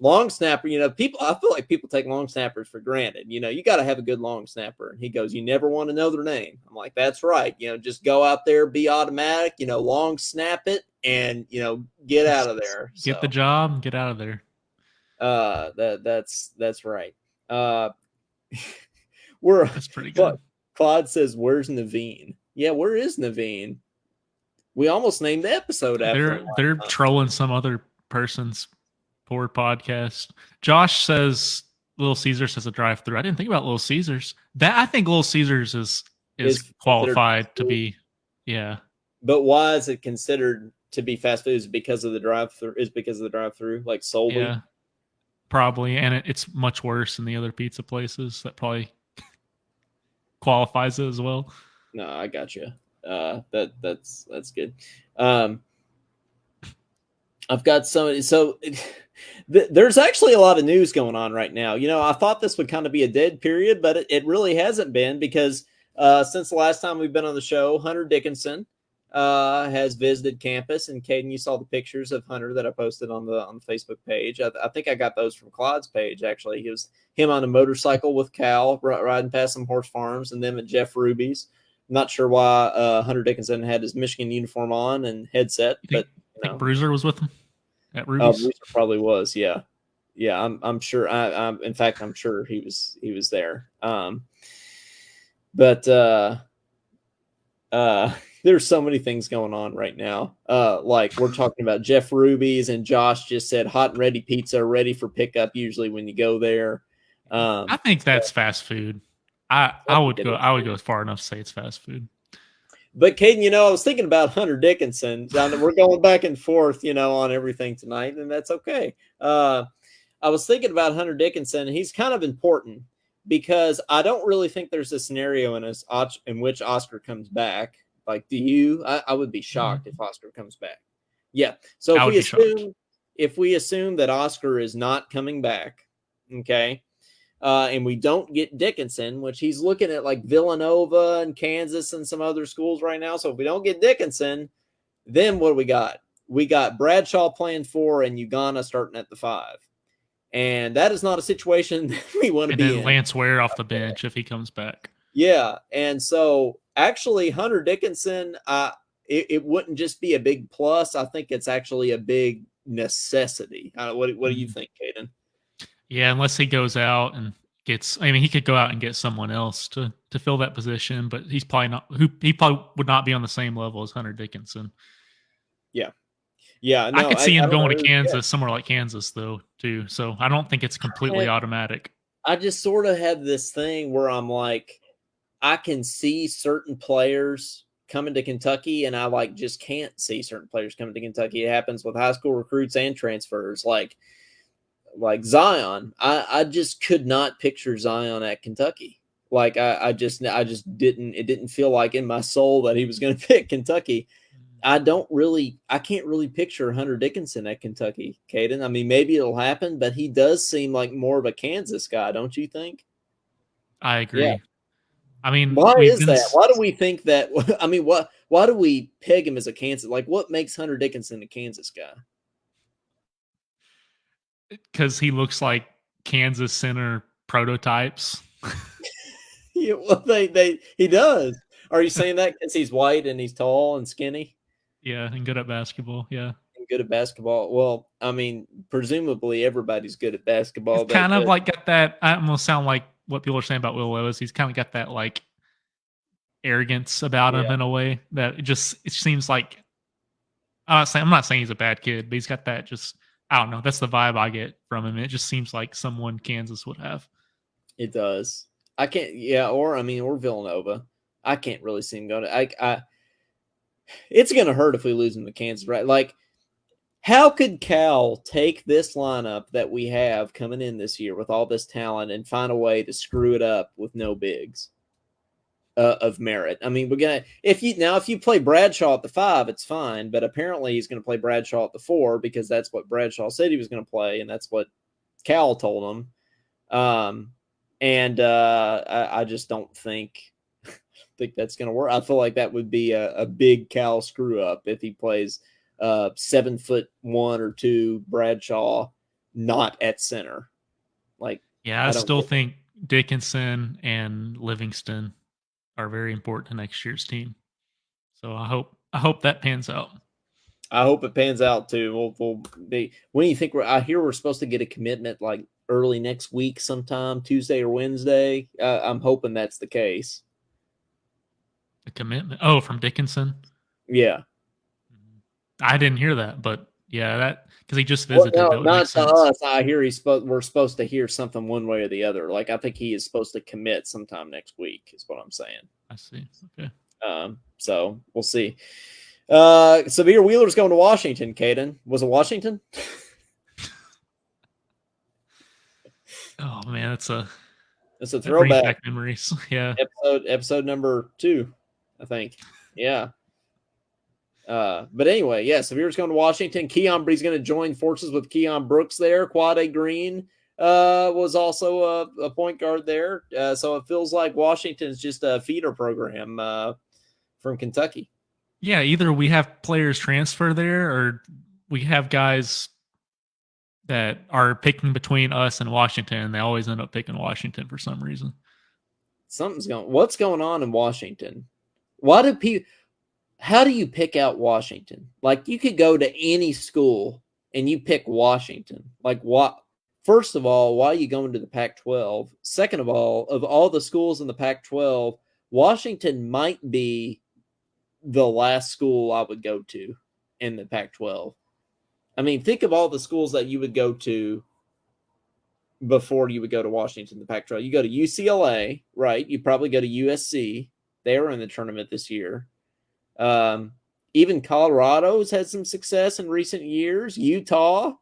long snapper, I feel like people take long snappers for granted. You got to have a good long snapper. And he goes, you never want to know their name. I'm like, that's right. Just go out there, be automatic, long snap it, and, get out of there. Get the job, get out of there. That's right. That's pretty good. Claude says, where's Naveen? Yeah, where is Naveen? We almost named the episode after they're trolling some other person's poor podcast. Josh says Little Caesars has a drive-through. I didn't think about Little Caesars. I think Little Caesars is qualified to be, yeah. But why is it considered to be fast food? Is it because of the drive-through, like solely? Yeah, probably. And it's much worse than the other pizza places. That probably qualifies it as well. No, I got you. That's good. I've got there's actually a lot of news going on right now. I thought this would kind of be a dead period, but it really hasn't been, because since the last time we've been on the show, Hunter Dickinson has visited campus. And Caden, you saw the pictures of Hunter that I posted on the Facebook page. I think I got those from Claude's page, actually. It was him on a motorcycle with Cal riding past some horse farms, and them at Jeff Ruby's. I'm not sure why Hunter Dickinson had his Michigan uniform on and headset, but I think Bruiser was with him at Ruby's. Bruiser probably was, yeah. I'm sure. In fact, I'm sure he was there. But there's so many things going on right now. Like, we're talking about Jeff Ruby's, and Josh just said hot and ready pizza, ready for pickup usually when you go there. I think that's fast food. I would go far enough to say it's fast food. But Caden, I was thinking about Hunter Dickinson. We're going back and forth, on everything tonight, and that's okay. I was thinking about Hunter Dickinson, and he's kind of important because I don't really think there's a scenario in which Oscar comes back. Like, do you? I would be shocked if Oscar comes back. Yeah. So if we assume that Oscar is not coming back, okay, and we don't get Dickinson, which he's looking at like Villanova and Kansas and some other schools right now. So if we don't get Dickinson, then what do we got? We got Bradshaw playing 4 and Ugana starting at the 5. And that is not a situation that we want to be in. And Lance Ware off the bench if he comes back. Yeah. And so actually Hunter Dickinson, it wouldn't just be a big plus. I think it's actually a big necessity. What do you think, Caden? Yeah, unless he goes out and gets. I mean, he could go out and get someone else to fill that position, but he's probably not. He probably would not be on the same level as Hunter Dickinson. Yeah. Yeah, I no, could see him don't going know. to Kansas, somewhere like Kansas, though, too. So I don't think it's completely automatic. I just sort of have this thing where I'm like, I can see certain players coming to Kentucky, and I like just can't see certain players coming to Kentucky. It happens with high school recruits and transfers, like Zion. I just could not picture Zion at Kentucky. Like I just didn't. It didn't feel like in my soul that he was going to pick Kentucky. I can't really picture Hunter Dickinson at Kentucky, Caden. I mean, maybe it'll happen, but he does seem like more of a Kansas guy, don't you think? I agree. Yeah. I mean, why is that? Why do we think that? I mean, why do we peg him as a Kansas? Like, what makes Hunter Dickinson a Kansas guy? Because he looks like Kansas center prototypes. Yeah, well, he does. Are you saying that because he's white and he's tall and skinny? Yeah, and good at basketball. Yeah. And good at basketball. Well, I mean, presumably everybody's good at basketball. It's kind of like got that. I almost sound like what people are saying about Will Levis. He's kind of got that like arrogance about him in a way that it seems like. I'm not saying he's a bad kid, but he's got that just. I don't know. That's the vibe I get from him. It just seems like someone Kansas would have. It does. I can't. Yeah, or Villanova. I can't really see him going to. It's going to hurt if we lose him to Kansas, right? Like, how could Cal take this lineup that we have coming in this year with all this talent and find a way to screw it up with no bigs of merit? I mean, if you play Bradshaw at the 5, it's fine, but apparently he's going to play Bradshaw at the 4 because that's what Bradshaw said he was going to play, and that's what Cal told him. I just don't think that's going to work. I feel like that would be a big Cal screw up if he plays 7'1" or 2 Bradshaw not at center. Like, yeah, I still think Dickinson and Livingston are very important to next year's team. So I hope that pans out. I hope it pans out too. We'll be. When do you think I hear we're supposed to get a commitment like early next week, sometime Tuesday or Wednesday? I'm hoping that's the case. A commitment? Oh, from Dickinson? Yeah. I didn't hear that, but yeah, that because he just visited. Well, no, not to us. I hear we're supposed to hear something one way or the other. Like, I think he is supposed to commit sometime next week, is what I'm saying. I see. Okay. So we'll see. Severe Wheeler's going to Washington, Caden. Was it Washington? Oh man, that's a throwback. Memories. Yeah. Episode number 2, I think. Yeah. But anyway, yeah, Severe's going to Washington. He's going to join forces with Keon Brooks there. Quade Green was also a point guard there. So it feels like Washington's just a feeder program from Kentucky. Yeah, either we have players transfer there or we have guys that are picking between us and Washington. They always end up picking Washington for some reason. What's going on in Washington? How do you pick out Washington? Like, you could go to any school and you pick Washington. Like, what? First of all, why are you going to the Pac-12? Second of all the schools in the Pac-12, Washington might be the last school I would go to in the Pac-12. I mean, think of all the schools that you would go to before you would go to Washington, the Pac-12. You go to UCLA, right? You probably go to USC. They were in the tournament this year. Even Colorado's had some success in recent years. Utah.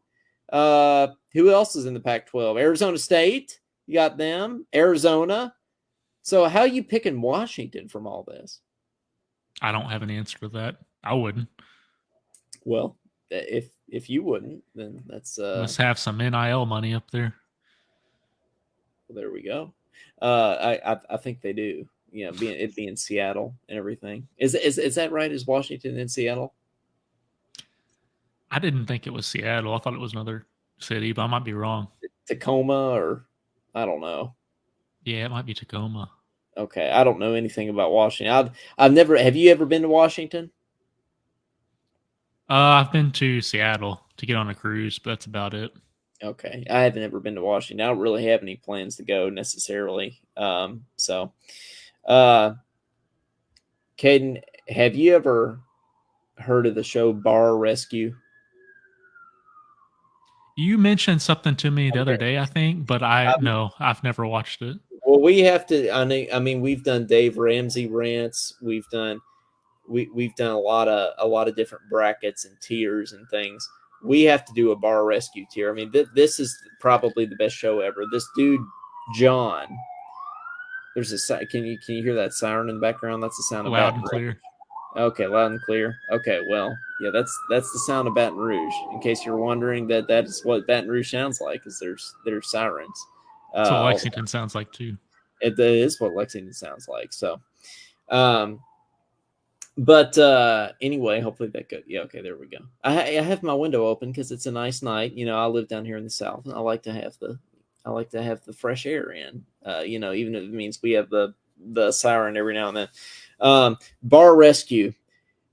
Who else is in the Pac-12? Arizona State. You got them. Arizona. So how are you picking Washington from all this? I don't have an answer to that. I wouldn't. Well, if you wouldn't, then that's must have some NIL money up there. Well, there we go. I think they do. You know, it being Seattle and everything. Is that right? Is Washington in Seattle? I didn't think it was Seattle. I thought it was another city, but I might be wrong. Tacoma, or I don't know. Yeah, it might be Tacoma. Okay, I don't know anything about Washington. I've never. Have you ever been to Washington? I've been to Seattle to get on a cruise, but that's about it. Okay, I haven't ever been to Washington. I don't really have any plans to go necessarily. Caden, have you ever heard of the show Bar Rescue? You mentioned something to me the other Okay. day, I think, but no, I've never watched it. Well, we have to. I mean, we've done Dave Ramsey rants. We've done a lot of different brackets and tiers and things. We have to do a Bar Rescue tier. I mean, this is probably the best show ever. This dude, John. There's a can you hear that siren in the background? That's the sound of Loud Baton and Rouge. clear. Okay, loud and clear. Okay, well, yeah, that's the sound of Baton Rouge. In case you're wondering, that is what Baton Rouge sounds like, is there's sirens. That's what Lexington sounds like too. It is what Lexington sounds like. So, but anyway, hopefully that good. Yeah, okay, there we go. I have my window open because it's a nice night. You know, I live down here in the South, and I like to have the fresh air in. You know, even if it means we have the siren every now and then. Bar Rescue.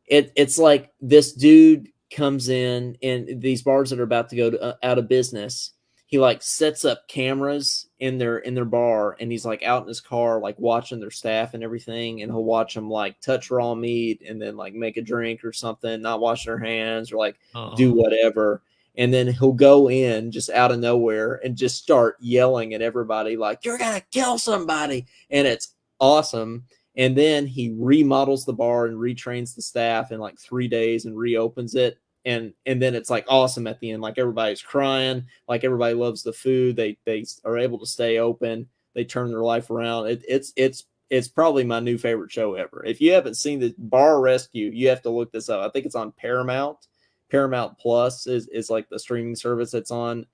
It's like this dude comes in these bars that are about to go out of business. He like sets up cameras in their bar, and he's like out in his car, like watching their staff and everything. And he'll watch them like touch raw meat and then like make a drink or something, not wash their hands or like do whatever. And then he'll go in just out of nowhere and just start yelling at everybody like, "You're going to kill somebody." And it's awesome. And then he remodels the bar and retrains the staff in like 3 days and reopens it. And then it's like awesome at the end. Like everybody's crying, like everybody loves the food. They are able to stay open. They turn their life around. It's probably my new favorite show ever. If you haven't seen the Bar Rescue, you have to look this up. I think it's on Paramount. Paramount Plus is like the streaming service it's on,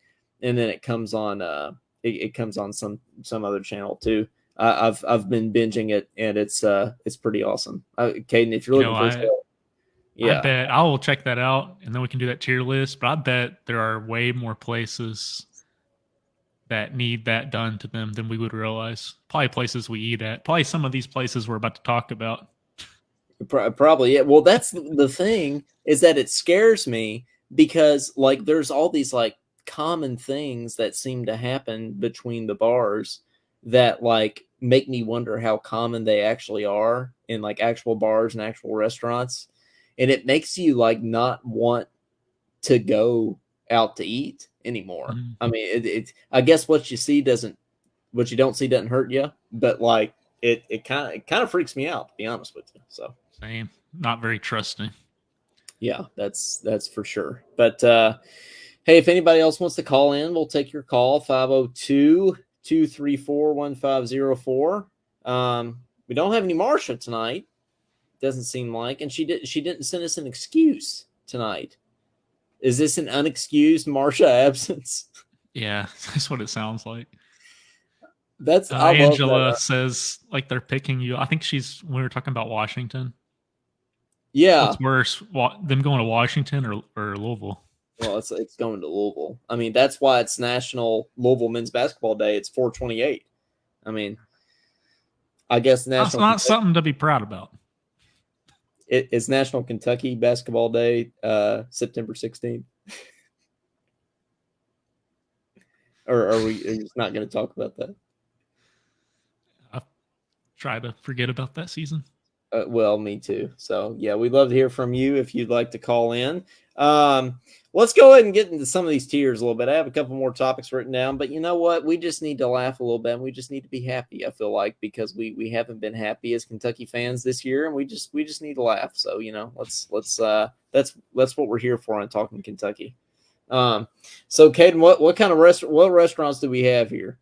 and then it comes on it comes on some other channel too. I've been binging it, and it's pretty awesome. Caden, if you're looking for a show, yeah, I bet I will check that out, and then we can do that tier list. But I bet there are way more places that need that done to them than we would realize. Probably places we eat at. Probably some of these places we're about to talk about. Probably, yeah. Well, that's the thing, is that it scares me because like there's all these like common things that seem to happen between the bars that like make me wonder how common they actually are in like actual bars and actual restaurants. And it makes you like not want to go out to eat anymore. Mm-hmm. I mean, it's I guess what you don't see doesn't hurt you, but like it kind of freaks me out, to be honest with you. So same, not very trusting. Yeah, that's for sure. But hey, if anybody else wants to call in, we'll take your call, 502-234-1504. We don't have any Marsha tonight. Doesn't seem like, and she didn't send us an excuse tonight. Is this an unexcused Marsha absence? Yeah, that's what it sounds like. That's Angela says like they're picking you. I think we were talking about Washington. Yeah. What's worse, them going to Washington or Louisville? Well, it's going to Louisville. I mean, that's why it's National Louisville Men's Basketball Day. It's 4/28. I mean, I guess that's not something to be proud about. It's National Kentucky Basketball Day, September 16th. Or are we just not going to talk about that? I try to forget about that season. Well, me too. So, yeah, we'd love to hear from you if you'd like to call in. Let's go ahead and get into some of these tiers a little bit. I have a couple more topics written down, but you know what? We just need to laugh a little bit, and we just need to be happy, I feel like, because we haven't been happy as Kentucky fans this year, and we just need to laugh. So, you know, that's what we're here for on Talking Kentucky. So, Caden, what kind of what restaurants do we have here?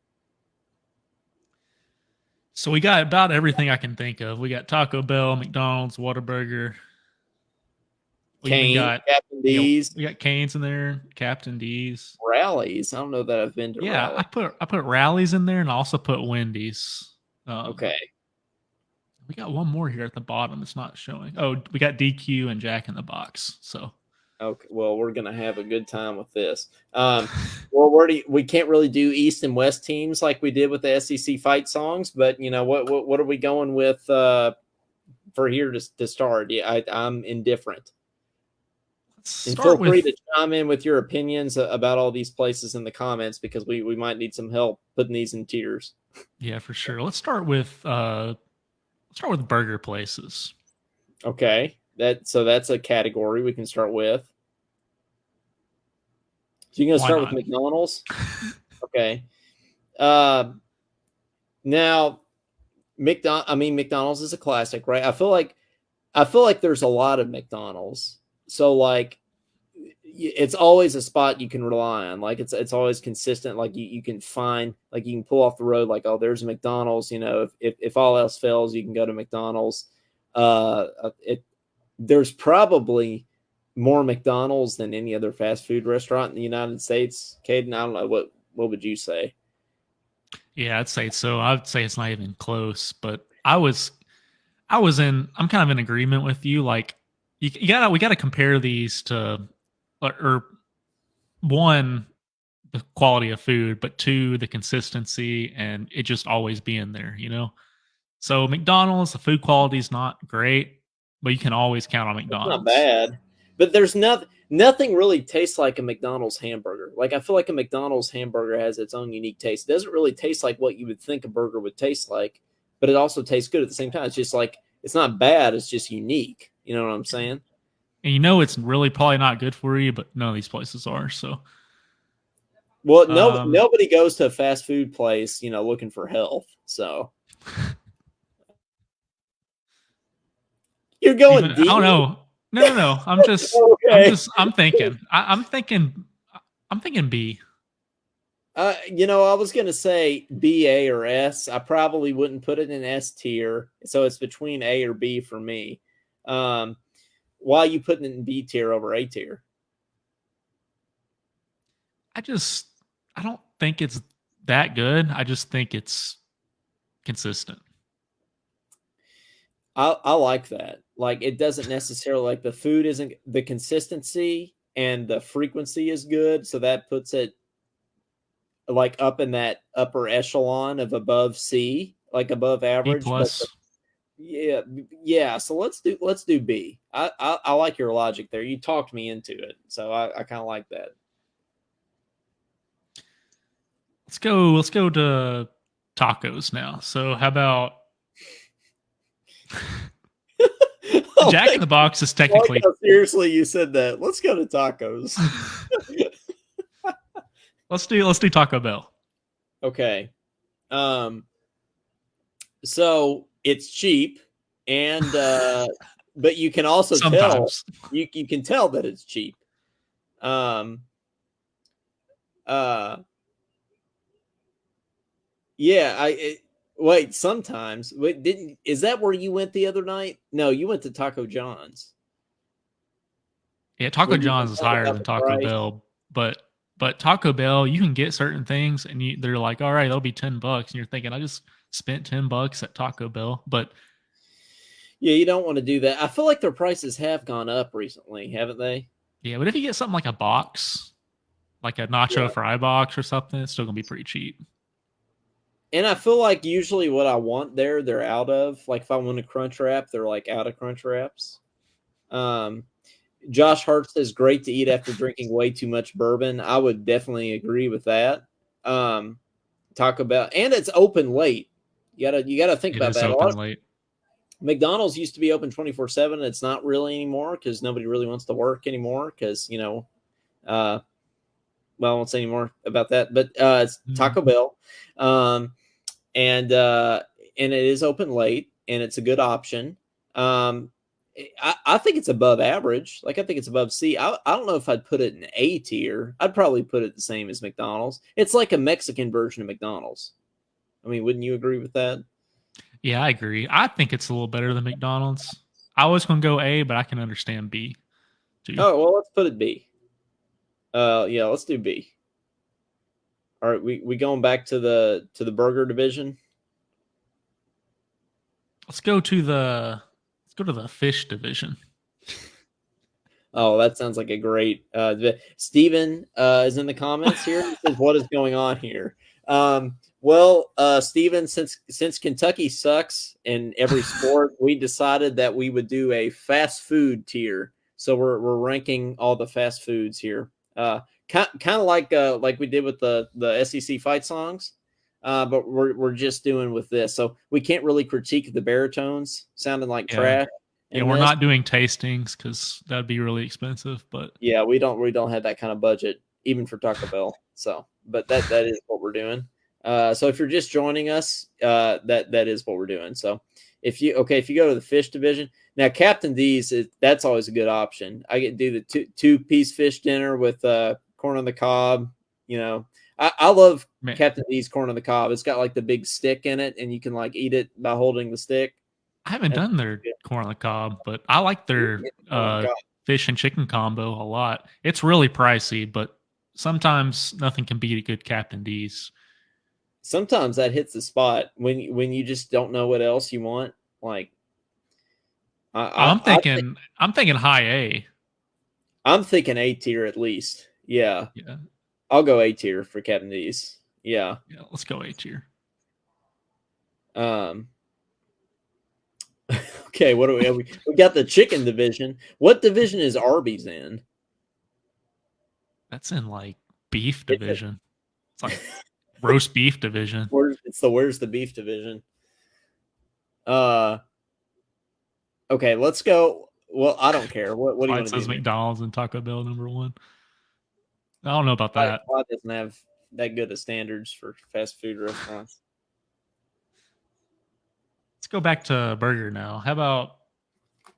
So we got about everything I can think of. We got Taco Bell, McDonald's, Whataburger. We got Captain D's. We got Cane's in there, Captain D's. Rallies. I don't know that I've been to. Yeah, Rallies. I put Rallies in there, and I also put Wendy's. Okay. We got one more here at the bottom. It's not showing. Oh, we got DQ and Jack in the Box. So. Okay, well, we're gonna have a good time with this. Well, we can't really do East and West teams like we did with the SEC fight songs, but you know what are we going with for here to start? Yeah, I'm indifferent. And feel free to chime in with your opinions about all these places in the comments, because we might need some help putting these in tiers. Yeah, for sure. Let's start with burger places. Okay. That's a category we can start with. So you're gonna start with McDonald's? Okay. Now McDonald's is a classic, right? I feel like there's a lot of McDonald's. So like it's always a spot you can rely on. Like it's always consistent. Like you can find, like you can pull off the road, like, oh, there's a McDonald's, you know, if all else fails, you can go to McDonald's. There's probably more McDonald's than any other fast food restaurant in the United States. Caden, I don't know, what would you say? Yeah, I'd say so. I'd say it's not even close, but I'm kind of in agreement with you. Like we gotta compare these to, or one, the quality of food, but two, the consistency and it just always being there, you know? So McDonald's, the food quality is not great, but you can always count on McDonald's. It's not bad, but there's nothing really tastes like a McDonald's hamburger. Like I feel like a McDonald's hamburger has its own unique taste. It doesn't really taste like what you would think a burger would taste like, but it also tastes good at the same time. It's just like, it's not bad. It's just unique. You know what I'm saying? And you know it's really probably not good for you, but none of these places are. So, well, nobody goes to a fast food place, you know, looking for health. So you're going deep. I don't know. No. I'm just, okay. I'm thinking B. You know, I was gonna say B, A, or S. I probably wouldn't put it in S tier, so it's between A or B for me. Why are you putting it in B tier over A tier? I don't think it's that good. I just think it's consistent. I like that. Like, it doesn't necessarily, like, the food isn't, the consistency and the frequency is good, so that puts it like up in that upper echelon of above C, like above average. Yeah. So let's do B. I like your logic there. You talked me into it, so I kind of like that. Let's go to tacos now. So how about Jack in the Box is technically. Seriously, you said that. Let's go to tacos. Let's do Taco Bell. Okay. So it's cheap, and but you can also sometimes tell you can tell that it's cheap. Yeah, wait, sometimes. Wait, is that where you went the other night? No, you went to Taco John's. Yeah, Taco John's is higher than Taco Bell, but Taco Bell, you can get certain things and they're like, all right, that'll be $10. And you're thinking, I just spent $10 at Taco Bell. But yeah, you don't want to do that. I feel like their prices have gone up recently, haven't they? Yeah, but if you get something like a box, like a nacho fry box or something, it's still going to be pretty cheap. And I feel like usually what I want there, they're out of. Like if I want a crunch wrap, they're like out of crunch wraps. Josh Hart says great to eat after drinking way too much bourbon. I would definitely agree with that. Taco Bell, and it's open late. You gotta think about that. Open late. McDonald's used to be open 24/7. It's not really anymore because nobody really wants to work anymore. Because well, I won't say any more about that. But it's Taco Bell, and it is open late, and it's a good option. I think it's above average. Like I think it's above C. I don't know if I'd put it in A tier. I'd probably put it the same as McDonald's. It's like a Mexican version of McDonald's. I mean, wouldn't you agree with that? Yeah, I agree. I think it's a little better than McDonald's. I was going to go A, but I can understand B too. Oh, well, let's put it B. Yeah, let's do B. All right, we going back to the burger division. Let's go to the fish division. Oh, that sounds like a great. Steven is in the comments here. He says, what is going on here? Well, Steven, since Kentucky sucks in every sport, we decided that we would do a fast food tier. So we're ranking all the fast foods here. Kind of like we did with the SEC fight songs, but we're just doing with this. So we can't really critique the baritones sounding like trash. Yeah, we're not doing tastings because that'd be really expensive. But yeah, we don't have that kind of budget even for Taco Bell. So, but that is what we're doing. So if you're just joining us, that is what we're doing. So if you go to the fish division now, Captain D's, that's always a good option. I get do the two-piece fish dinner with corn on the cob. You know, I love Captain D's corn on the cob. It's got like the big stick in it, and you can like eat it by holding the stick. I haven't done their corn on the cob, but I like their fish and chicken combo a lot. It's really pricey, but sometimes nothing can beat a good Captain D's. Sometimes that hits the spot when you just don't know what else you want. Like, I'm thinking high A. I'm thinking A tier at least. Yeah. I'll go A tier for Captain D's. Yeah. Yeah, let's go A tier. Okay, what do we have? We got the chicken division. What division is Arby's in? That's in like beef division. It's like roast beef division. Where's the beef division? Okay, let's go. Well, I don't care. What do you want to do? It says McDonald's and Taco Bell #1. I don't know about that. Clyde doesn't have that good of standards for fast food restaurants. Let's go back to burger now. How about let's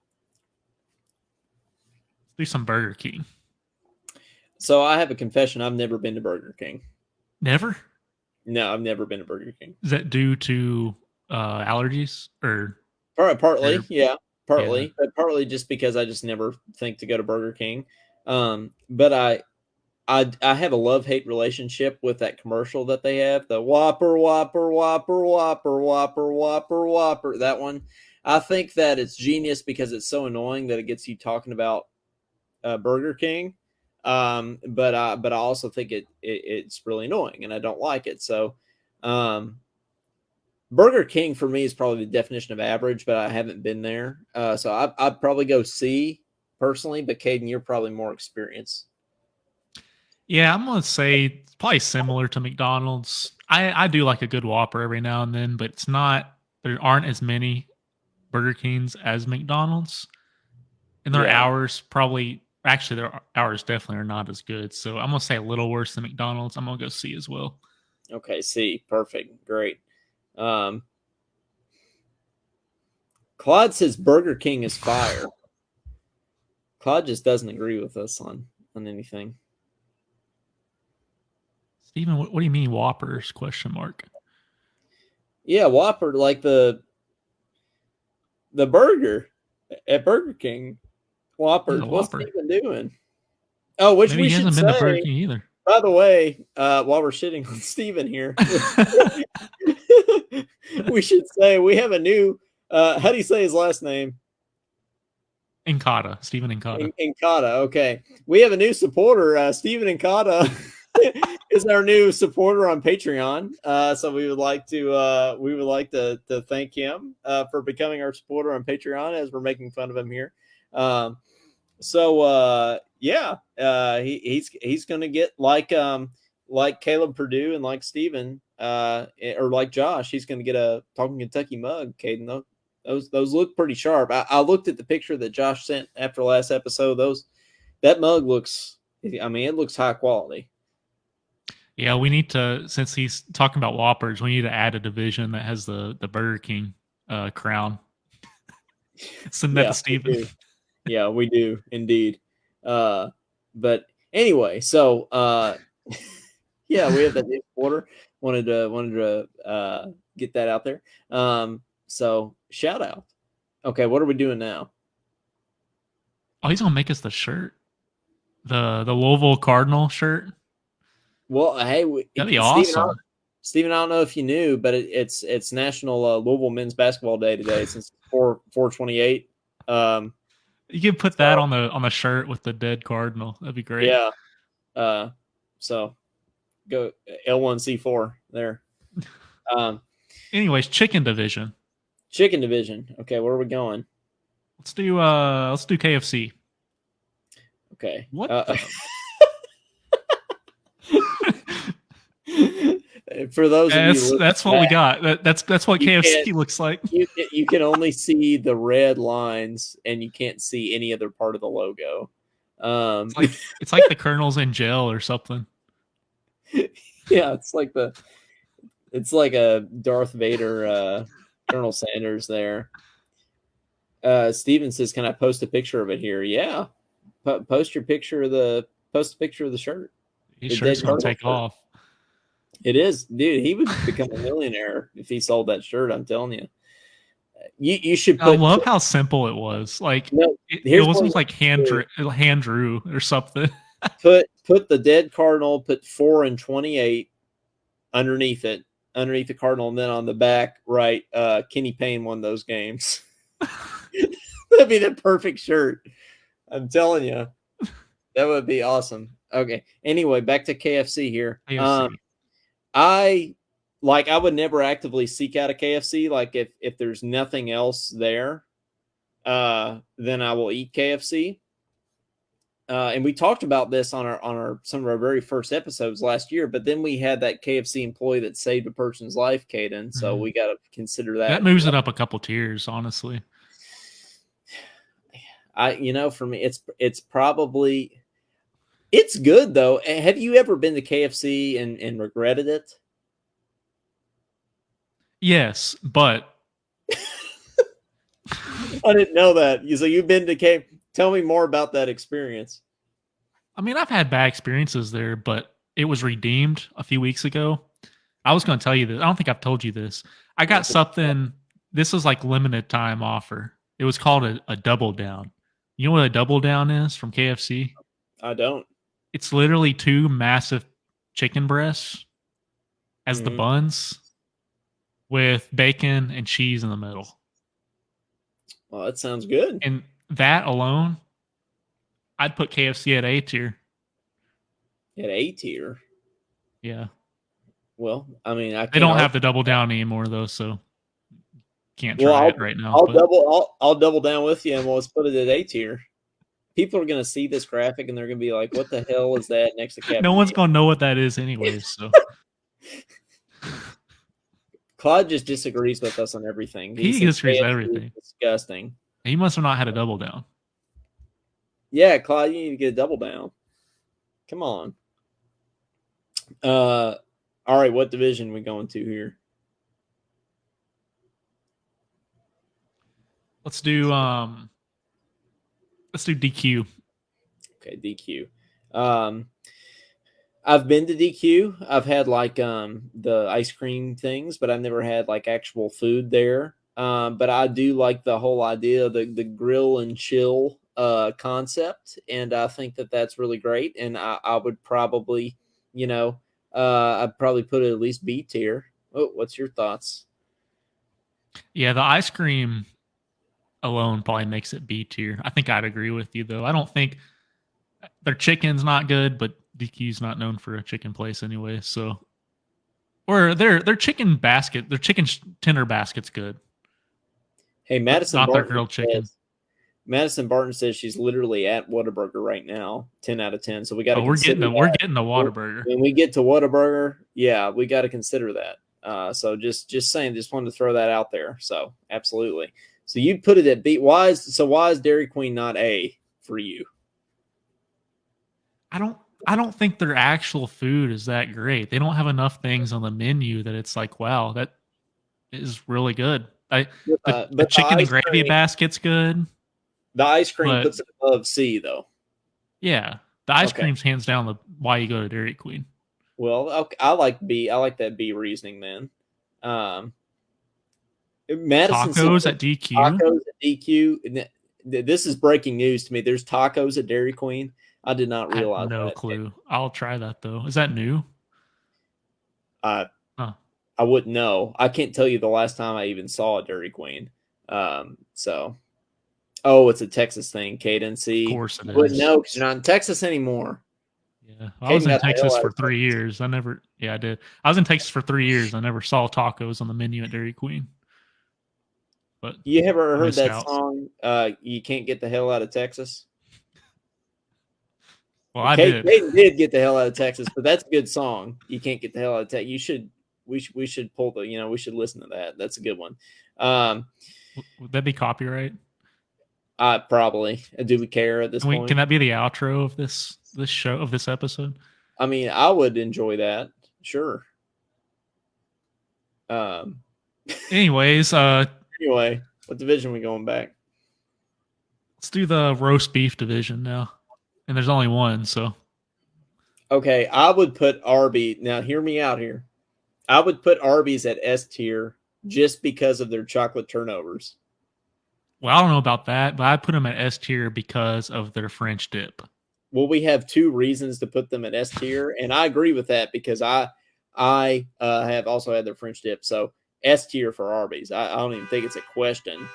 do some Burger King? So I have a confession. I've never been to Burger King. Never? No, I've never been to Burger King. Is that due to allergies or? Partly, yeah. Partly, but partly just because I just never think to go to Burger King. But I have a love-hate relationship with that commercial that they have, the Whopper, Whopper, Whopper, Whopper, Whopper, Whopper, Whopper. That one, I think that it's genius because it's so annoying that it gets you talking about Burger King. But I also think it's really annoying, and I don't like it. So, Burger King for me is probably the definition of average, but I haven't been there. So I'd probably go C personally. But Caden, you're probably more experienced. Yeah, I'm gonna say it's probably similar to McDonald's. I do like a good Whopper every now and then, but it's not. There aren't as many Burger Kings as McDonald's, and their hours probably. Actually, their hours definitely are not as good. So I'm gonna say a little worse than McDonald's. I'm gonna go C as well. Okay, C, perfect, great. Claude says Burger King is fire. Claude just doesn't agree with us on anything. Steven, what do you mean Whoppers? ? Yeah, Whopper, like the burger at Burger King. Whopper, what's Steven doing? Oh, which maybe we he should hasn't been say, to Burger King either. By the way, while we're shitting on Steven here, we should say we have a new. How do you say his last name? Incada, Steven Incada. Incada. Okay, we have a new supporter. Steven Incada is our new supporter on Patreon. So we would like to thank him for becoming our supporter on Patreon as we're making fun of him here. He's going to get like Caleb Purdue and like Steven, or like Josh, he's going to get a Talking Kentucky mug, Caden. Those look pretty sharp. I looked at the picture that Josh sent after last episode. That mug looks, I mean, it looks high quality. Yeah, we need to, since he's talking about Whoppers, we need to add a division that has the Burger King crown. Send that to Steven. Yeah, we do indeed. But anyway, so yeah, we have that new quarter. Wanted to get that out there. So shout out. Okay, what are we doing now? Oh, he's gonna make us the shirt, the Louisville Cardinal shirt. Well, hey, that'd be awesome. Steven, I don't know if you knew, but it's National Louisville Men's Basketball Day today since 4/28. You could put that on the shirt with the dead Cardinal. That'd be great. Yeah. So go L1C4 there. Anyways, chicken division. Chicken division. Okay, where are we going? Let's do KFC. Okay. What? For those of you, That's what we got. That's what KFC looks like. You can only see the red lines, and you can't see any other part of the logo. It's like the Colonel's in jail or something. Yeah, it's like a Darth Vader, Colonel Sanders there. Steven says, "Can I post a picture of it here?" Yeah, post a picture of the shirt. His shirt's gonna take off. It is, dude. He would become a millionaire if he sold that shirt. I'm telling you. You should. I love how simple it was. Like it wasn't like hand drew or something. put the dead cardinal. Put 4 and 28 underneath the cardinal, and then on the back, right? Kenny Payne won those games. That'd be the perfect shirt. I'm telling you, that would be awesome. Okay. Anyway, back to KFC here. KFC. I would never actively seek out a KFC. Like if there's nothing else there, then I will eat KFC. And we talked about this on some of our very first episodes last year, but then we had that KFC employee that saved a person's life, Caden. So we got to consider that. That moves it up a couple tiers, honestly. For me, it's probably. It's good though. Have you ever been to KFC and regretted it? Yes, but I didn't know that. So you've been to KFC. Tell me more about that experience. I mean, I've had bad experiences there, but it was redeemed a few weeks ago. I was going to tell you this. I don't think I've told you this. I got something. This was like limited time offer. It was called a double down. You know what a double down is from KFC? I don't. It's literally 2 massive chicken breasts as the buns with bacon and cheese in the middle. Well, that sounds good. And that alone, I'd put KFC at A tier. At A tier? Yeah. Well, I mean, they don't have the double down anymore though, so can't try it right now. I'll double down with you, and let's put it at A tier. People are going to see this graphic and they're going to be like, "What the hell is that next to Captain?" No one's going to know what that is, anyways. So Claude just disagrees with us on everything. He disagrees with everything. Disgusting. He must have not had a double down. Yeah, Claude, you need to get a double down. Come on. All right, what division are we going to here? Let's do DQ. Okay, DQ. I've been to DQ. I've had like the ice cream things, but I've never had like actual food there. But I do like the whole idea of the grill and chill concept, and I think that's really great. And I would probably, I'd probably put it at least B tier. Oh, what's your thoughts? Yeah, the ice cream alone probably makes it B tier. I think I'd agree with you though. I don't think their chicken's not good, but DQ's not known for a chicken place anyway. So, or their chicken basket, their chicken tender basket's good. Hey, Madison, not Barton their grilled chicken. Madison Barton says she's literally at Whataburger right now, 10 out of 10. So we got to. We're getting the Whataburger. When we get to Whataburger, yeah, we got to consider that. So just saying, just wanted to throw that out there. So absolutely. So you put it at B. Why is Dairy Queen not A for you? I don't think their actual food is that great. They don't have enough things on the menu that it's like, wow, that is really good. The chicken and gravy basket's good. The ice cream puts it above C though. Yeah, the ice cream's hands down why you go to Dairy Queen. Well, okay, I like B. I like that B reasoning, man. Madison tacos at DQ. Tacos at DQ. This is breaking news to me. There's tacos at Dairy Queen. I did not realize. No clue. I'll try that though. Is that new? I wouldn't know. I can't tell you the last time I even saw a Dairy Queen. It's a Texas thing, Caden. See, of course it is. Wouldn't know because you're not in Texas anymore. Yeah, I was in Texas for 3 years. I did. I was in Texas for 3 years. I never saw tacos on the menu at Dairy Queen. But you ever heard that song? You can't get the hell out of Texas. Well, I did. Caden did get the hell out of Texas, but that's a good song. You can't get the hell out of Texas. We should pull the, we should listen to that. That's a good one. Would that be copyright? Probably. Do we care at this point? Can that be the outro of this show, of this episode? I mean, I would enjoy that. Sure. Anyways, anyway, what division are we going back? Let's do the roast beef division now. And there's only one, so. Okay, I would put Arby's. Now, hear me out here. I would put Arby's at S tier just because of their chocolate turnovers. Well, I don't know about that, but I put them at S tier because of their French dip. Well, we have two reasons to put them at S tier, and I agree with that because I have also had their French dip. So S tier for Arby's. I don't even think it's a question.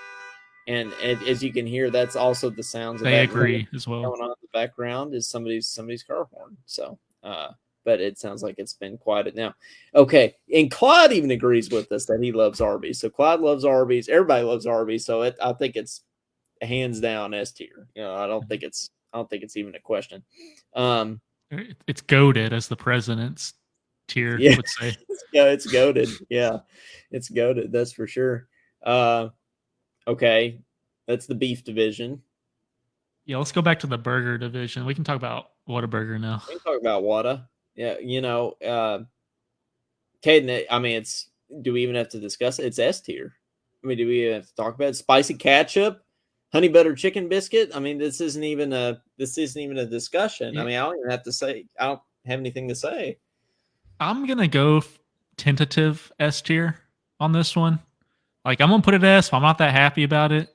And as you can hear, that's also the sounds of they that agree as well. Going on in the background is somebody's car horn. So, but it sounds like it's been quieted now. Okay, and Clyde even agrees with us that he loves Arby's. So Clyde loves Arby's. Everybody loves Arby's. So I think it's hands down S tier. I don't think it's even a question. It's goated, as the president's tier would say. Yeah, it's goated. Yeah, it's goated. That's for sure. Okay, that's the beef division. Yeah, let's go back to the burger division. We can talk about Whataburger now. We can talk about Whata. Yeah, Caden, I mean, do we even have to discuss it? It's S tier. I mean, do we even have to talk about it? Spicy ketchup, honey butter chicken biscuit. I mean, this isn't even a discussion. Yeah. I mean, I don't even have to say, I don't have anything to say. I'm going to go tentative S tier on this one. Like, I'm going to put it S, but I'm not that happy about it,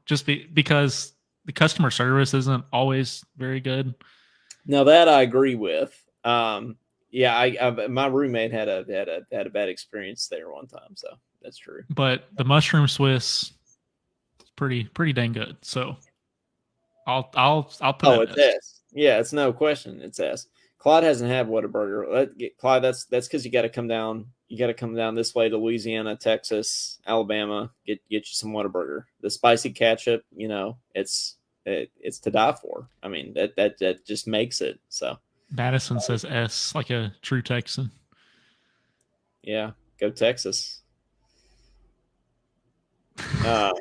just because the customer service isn't always very good. Now that I agree with. Yeah, my roommate had a bad experience there one time, so that's true. But the mushroom Swiss is pretty dang good. So I'll put it's S. Yeah, it's no question. It's S. Clyde hasn't had Whataburger. Clyde, that's because you got to come down. You got to come down this way to Louisiana, Texas, Alabama. Get you some Whataburger. The spicy ketchup, it's to die for. I mean, that just makes it so. Madison says S, like a true Texan. Yeah, go Texas. I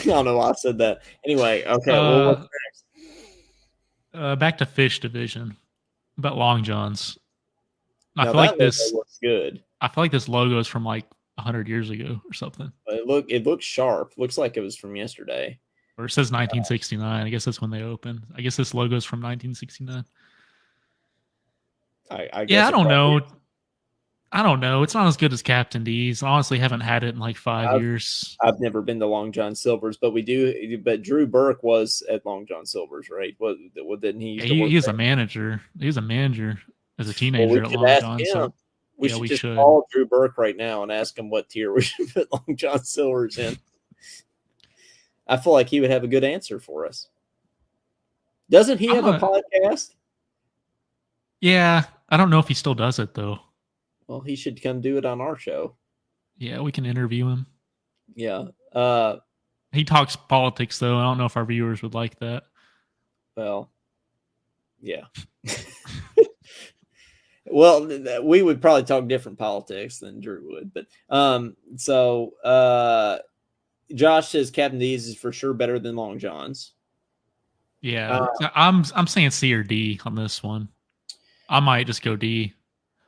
don't know why I said that. Anyway, okay. Well, what's next? Back to fish division. About Long John's. I feel like this looks good. I feel like this logo is from like 100 years ago or something. It looks sharp. Looks like it was from yesterday. Or it says 1969. I guess that's when they opened. I guess this logo is from 1969. I guess I don't know. I don't know. It's not as good as Captain D's. I honestly haven't had it in like 5 years. I've never been to Long John Silver's, but But Drew Burke was at Long John Silver's, right? What didn't he? He was a manager. He was a manager as a teenager at Long John. So we should call Drew Burke right now and ask him what tier we should put Long John Silver's in. I feel like he would have a good answer for us. Doesn't he have a podcast? Yeah, I don't know if he still does it though. Well, he should come do it on our show. Yeah, we can interview him. Yeah. He talks politics, though. I don't know if our viewers would like that. Well, yeah. Well, we would probably talk different politics than Drew would. But Josh says Captain D's is for sure better than Long John's. Yeah, I'm saying C or D on this one. I might just go D.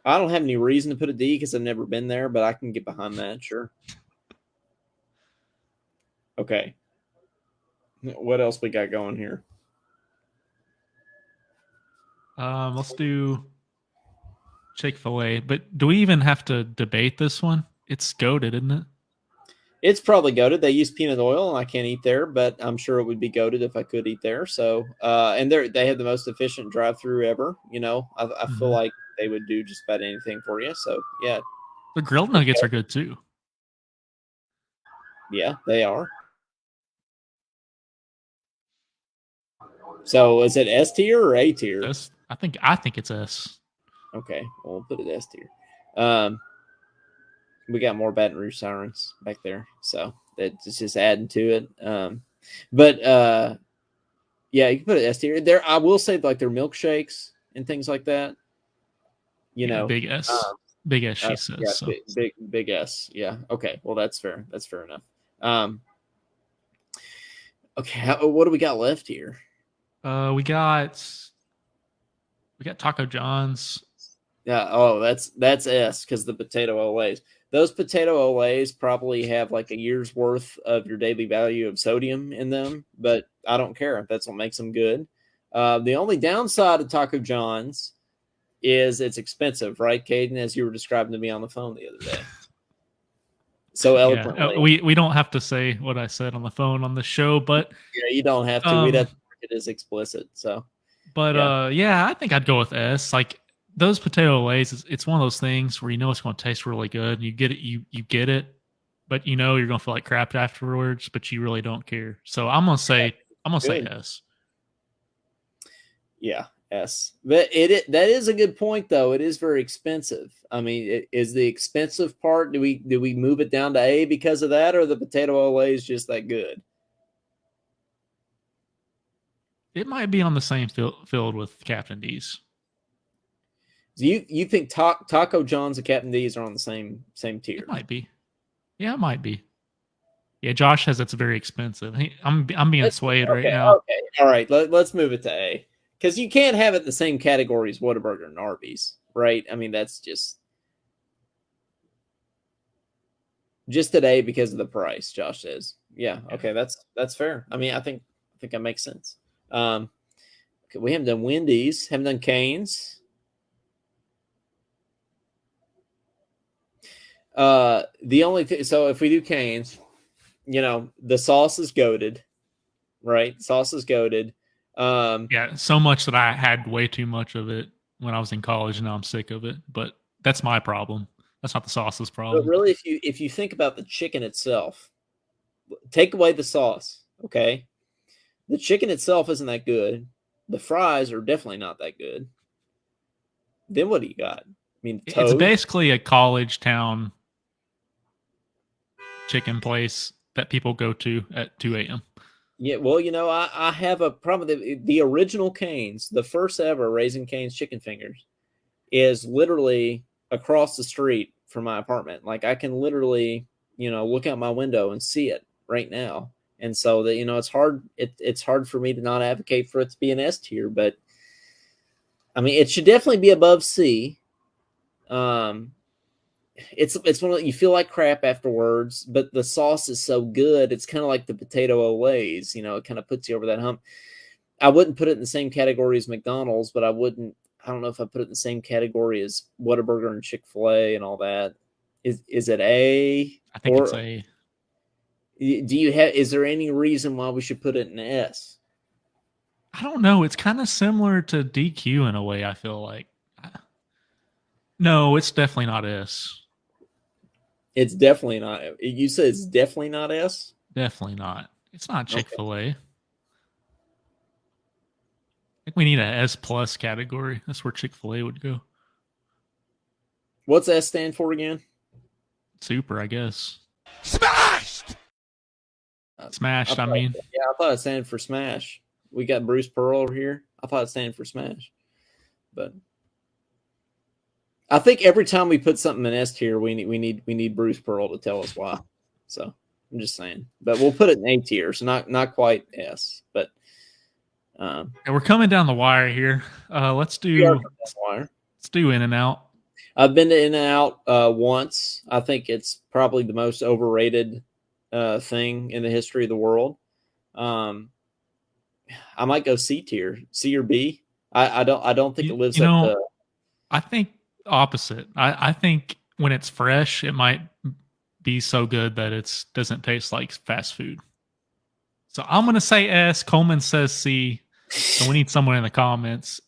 I don't have any reason to put a D because I've never been there, but I can get behind that, sure. Okay. What else we got going here? Let's do Chick-fil-A. But do we even have to debate this one? It's goated, isn't it? It's probably goated. They use peanut oil, and I can't eat there, but I'm sure it would be goated if I could eat there. So, and they have the most efficient drive-through ever. I feel like they would do just about anything for you. So, yeah. The grilled nuggets are good, too. Yeah, they are. So, is it S tier or A tier? I think it's S. Okay, well, we'll put it S tier. We got more Baton Rouge sirens back there, so it's just adding to it. But Yeah, you can put an S tier there. I will say like their milkshakes and things like that. You know, big S. Big S, she says. Yeah, So. big S. Yeah. Okay. Well, that's fair. That's fair enough. Okay. What do we got left here? We got Taco John's. Yeah. Oh, that's S because the potato olays. Those potato olays probably have like a year's worth of your daily value of sodium in them, but I don't care. That's what makes them good. The only downside of Taco John's is it's expensive, right, Caden? As you were describing to me on the phone the other day. So eloquently. We don't have to say what I said on the phone on the show, but yeah, you don't have to. We'd have to make it as explicit. So, but I think I'd go with S. Like those potato lays, it's one of those things where you know it's going to taste really good. And you get it, you get it, but you know you're going to feel like crap afterwards, but you really don't care. So I'm gonna say S. Yeah, S. But that is a good point though. It is very expensive. I mean, is the expensive part? Do we move it down to A because of that, or the potato olays just that good? It might be on the same field with Captain D's. Do you think Taco John's and Captain D's are on the same tier? It might be. Yeah, it might be. Yeah, Josh says it's very expensive. I'm being swayed right now. Okay, all right. Let's move it to A because you can't have it in the same category as Whataburger and Arby's, right? I mean, that's just at A because of the price. Josh says, yeah. Okay, that's fair. I mean, I think that makes sense. We haven't done Wendy's, haven't done Cane's. The only thing, so if we do Cane's, you know, the sauce is goated, right? Sauce is goated. Yeah, so much that I had way too much of it when I was in college, and now I'm sick of it. But that's my problem. That's not the sauce's problem. But really, if you think about the chicken itself, take away the sauce, okay? The chicken itself isn't that good. The fries are definitely not that good. Then what do you got? I mean, it's basically a college town chicken place that people go to at 2 a.m. Yeah, well, you know, I have a problem. The original Cane's, the first ever Raising Cane's chicken fingers, is literally across the street from my apartment. Like I can literally, you know, look out my window and see it right now. And so that, you know, it's hard. It's hard for me to not advocate for it to be an S tier, but I mean, it should definitely be above C. It's one of, you feel like crap afterwards, but the sauce is so good. It's kind of like the potato olays, you know, it kind of puts you over that hump. I wouldn't put it in the same category as McDonald's, but I don't know if I put it in the same category as Whataburger and Chick-fil-A and all that. Is it A? I think it's A. Is there any reason why we should put it in S? I don't know. It's kind of similar to DQ in a way, I feel like. No, it's definitely not S. It's definitely not. You said it's definitely not S? Definitely not. It's not Chick-fil-A. Okay. I think we need an S plus category. That's where Chick-fil-A would go. What's S stand for again? Super, I guess. Smashed! Smashed, I mean. Yeah, I thought it standed for Smash. We got Bruce Pearl over here. I thought it standed for Smash. But I think every time we put something in S tier, we need Bruce Pearl to tell us why. So I'm just saying. But we'll put it in A tier, so not quite S. But and we're coming down the wire here. Let's do In-N-Out. I've been to In-N-Out once. I think it's probably the most overrated thing in the history of the world. I might go C tier, C or B. I don't think it lives up to. I think opposite. I think when it's fresh, it might be so good that it doesn't taste like fast food. So I'm going to say S. Coleman says C. So we need someone in the comments.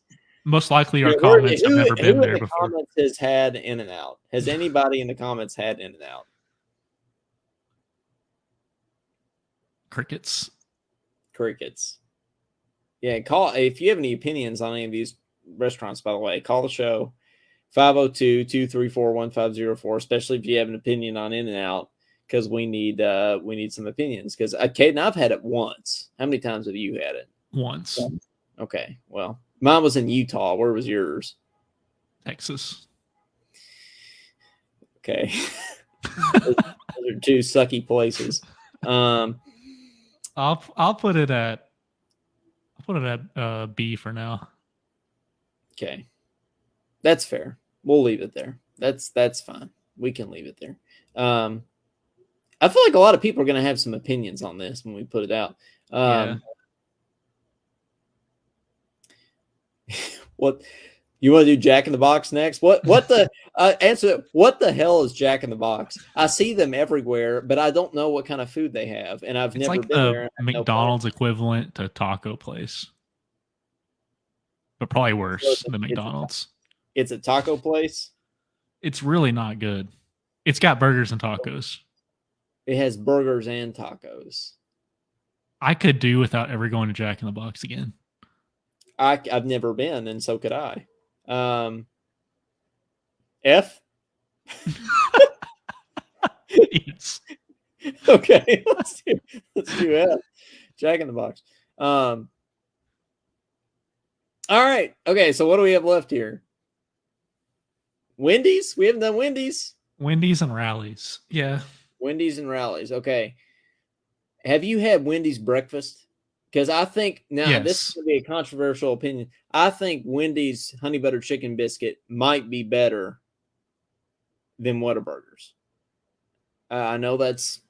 Most likely our comments have never been there before. Comments has had In-N-Out? Has anybody in the comments had In-N-Out? Crickets. Yeah, call if you have any opinions on any of these restaurants, by the way, call the show 502-234-1504, especially if you have an opinion on In-N-Out, because we need some opinions. Because Caden, I've had it once. How many times have you had it? once. Okay, well, mine was in Utah. Where was yours? Texas. Okay. Those are two sucky places. I'll put it at B for now. Okay. That's fair. We'll leave it there. That's fine. We can leave it there. I feel like a lot of people are going to have some opinions on this when we put it out. What you want to do? Jack in the Box next? What the answer? What the hell is Jack in the Box? I see them everywhere, but I don't know what kind of food they have, and I've never like been there. McDonald's equivalent to taco place, but probably worse than McDonald's. It's a taco place. It's really not good. It's got burgers and tacos. It has burgers and tacos. I could do without ever going to Jack in the Box again. I've never been, and so could I. F. Yes. Okay, let's do F. Jack in the Box. All right. Okay, so what do we have left here? Wendy's? We haven't done Wendy's. Wendy's and Rallies. Yeah. Wendy's and Rallies. Okay. Have you had Wendy's breakfast? Because I think this is going to be a controversial opinion. I think Wendy's honey butter chicken biscuit might be better than Whataburger's. I know that's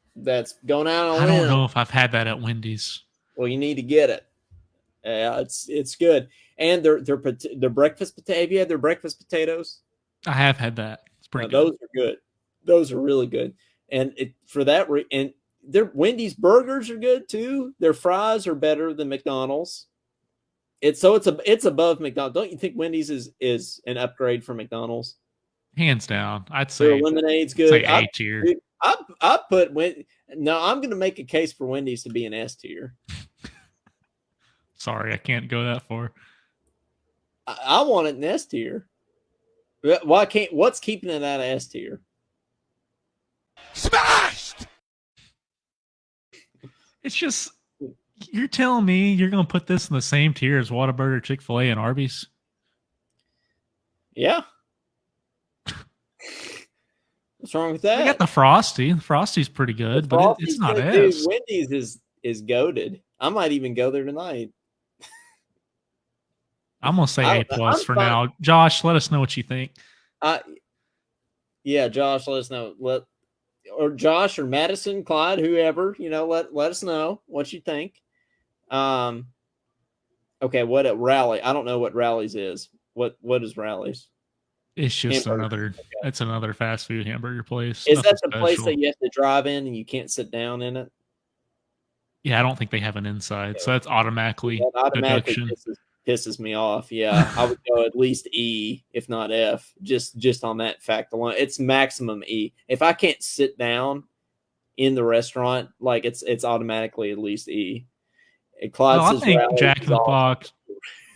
going out on. I don't know if I've had that at Wendy's. Well, you need to get it. It's good, and their breakfast potato. Have you had their breakfast potatoes? I have had that. It's pretty good. Those are good. Those are really good, and and their Wendy's burgers are good too. Their fries are better than McDonald's. It's above McDonald's. Don't you think Wendy's is an upgrade from McDonald's? Hands down, I'd say. Their lemonade's good. A tier. I put I'm going to make a case for Wendy's to be an S tier. Sorry, I can't go that far. I want it in S tier. Why can't? What's keeping it out of S tier? Smashed. It's just you're telling me you're going to put this in the same tier as Whataburger, Chick-fil-A, and Arby's? Yeah. What's wrong with that? We got the Frosty. The Frosty's pretty good, but it's not S. Dude, Wendy's is goated. I might even go there tonight. I'm gonna say A+ for now. Josh, let us know what you think. Yeah, Josh, let us know. Or Josh or Madison, Clyde, whoever, let us know what you think. Okay, what at Rally? I don't know what Rallies is. What is Rallies? It's just it's another fast food hamburger place. Is that the place that you have to drive in and you can't sit down in it? Yeah, I don't think they have an inside, so that's automatically deduction. Pisses me off. Yeah, I would go at least E, if not F, just on that fact alone. It's maximum E. If I can't sit down in the restaurant, like it's automatically at least E. I think Jack in the Box.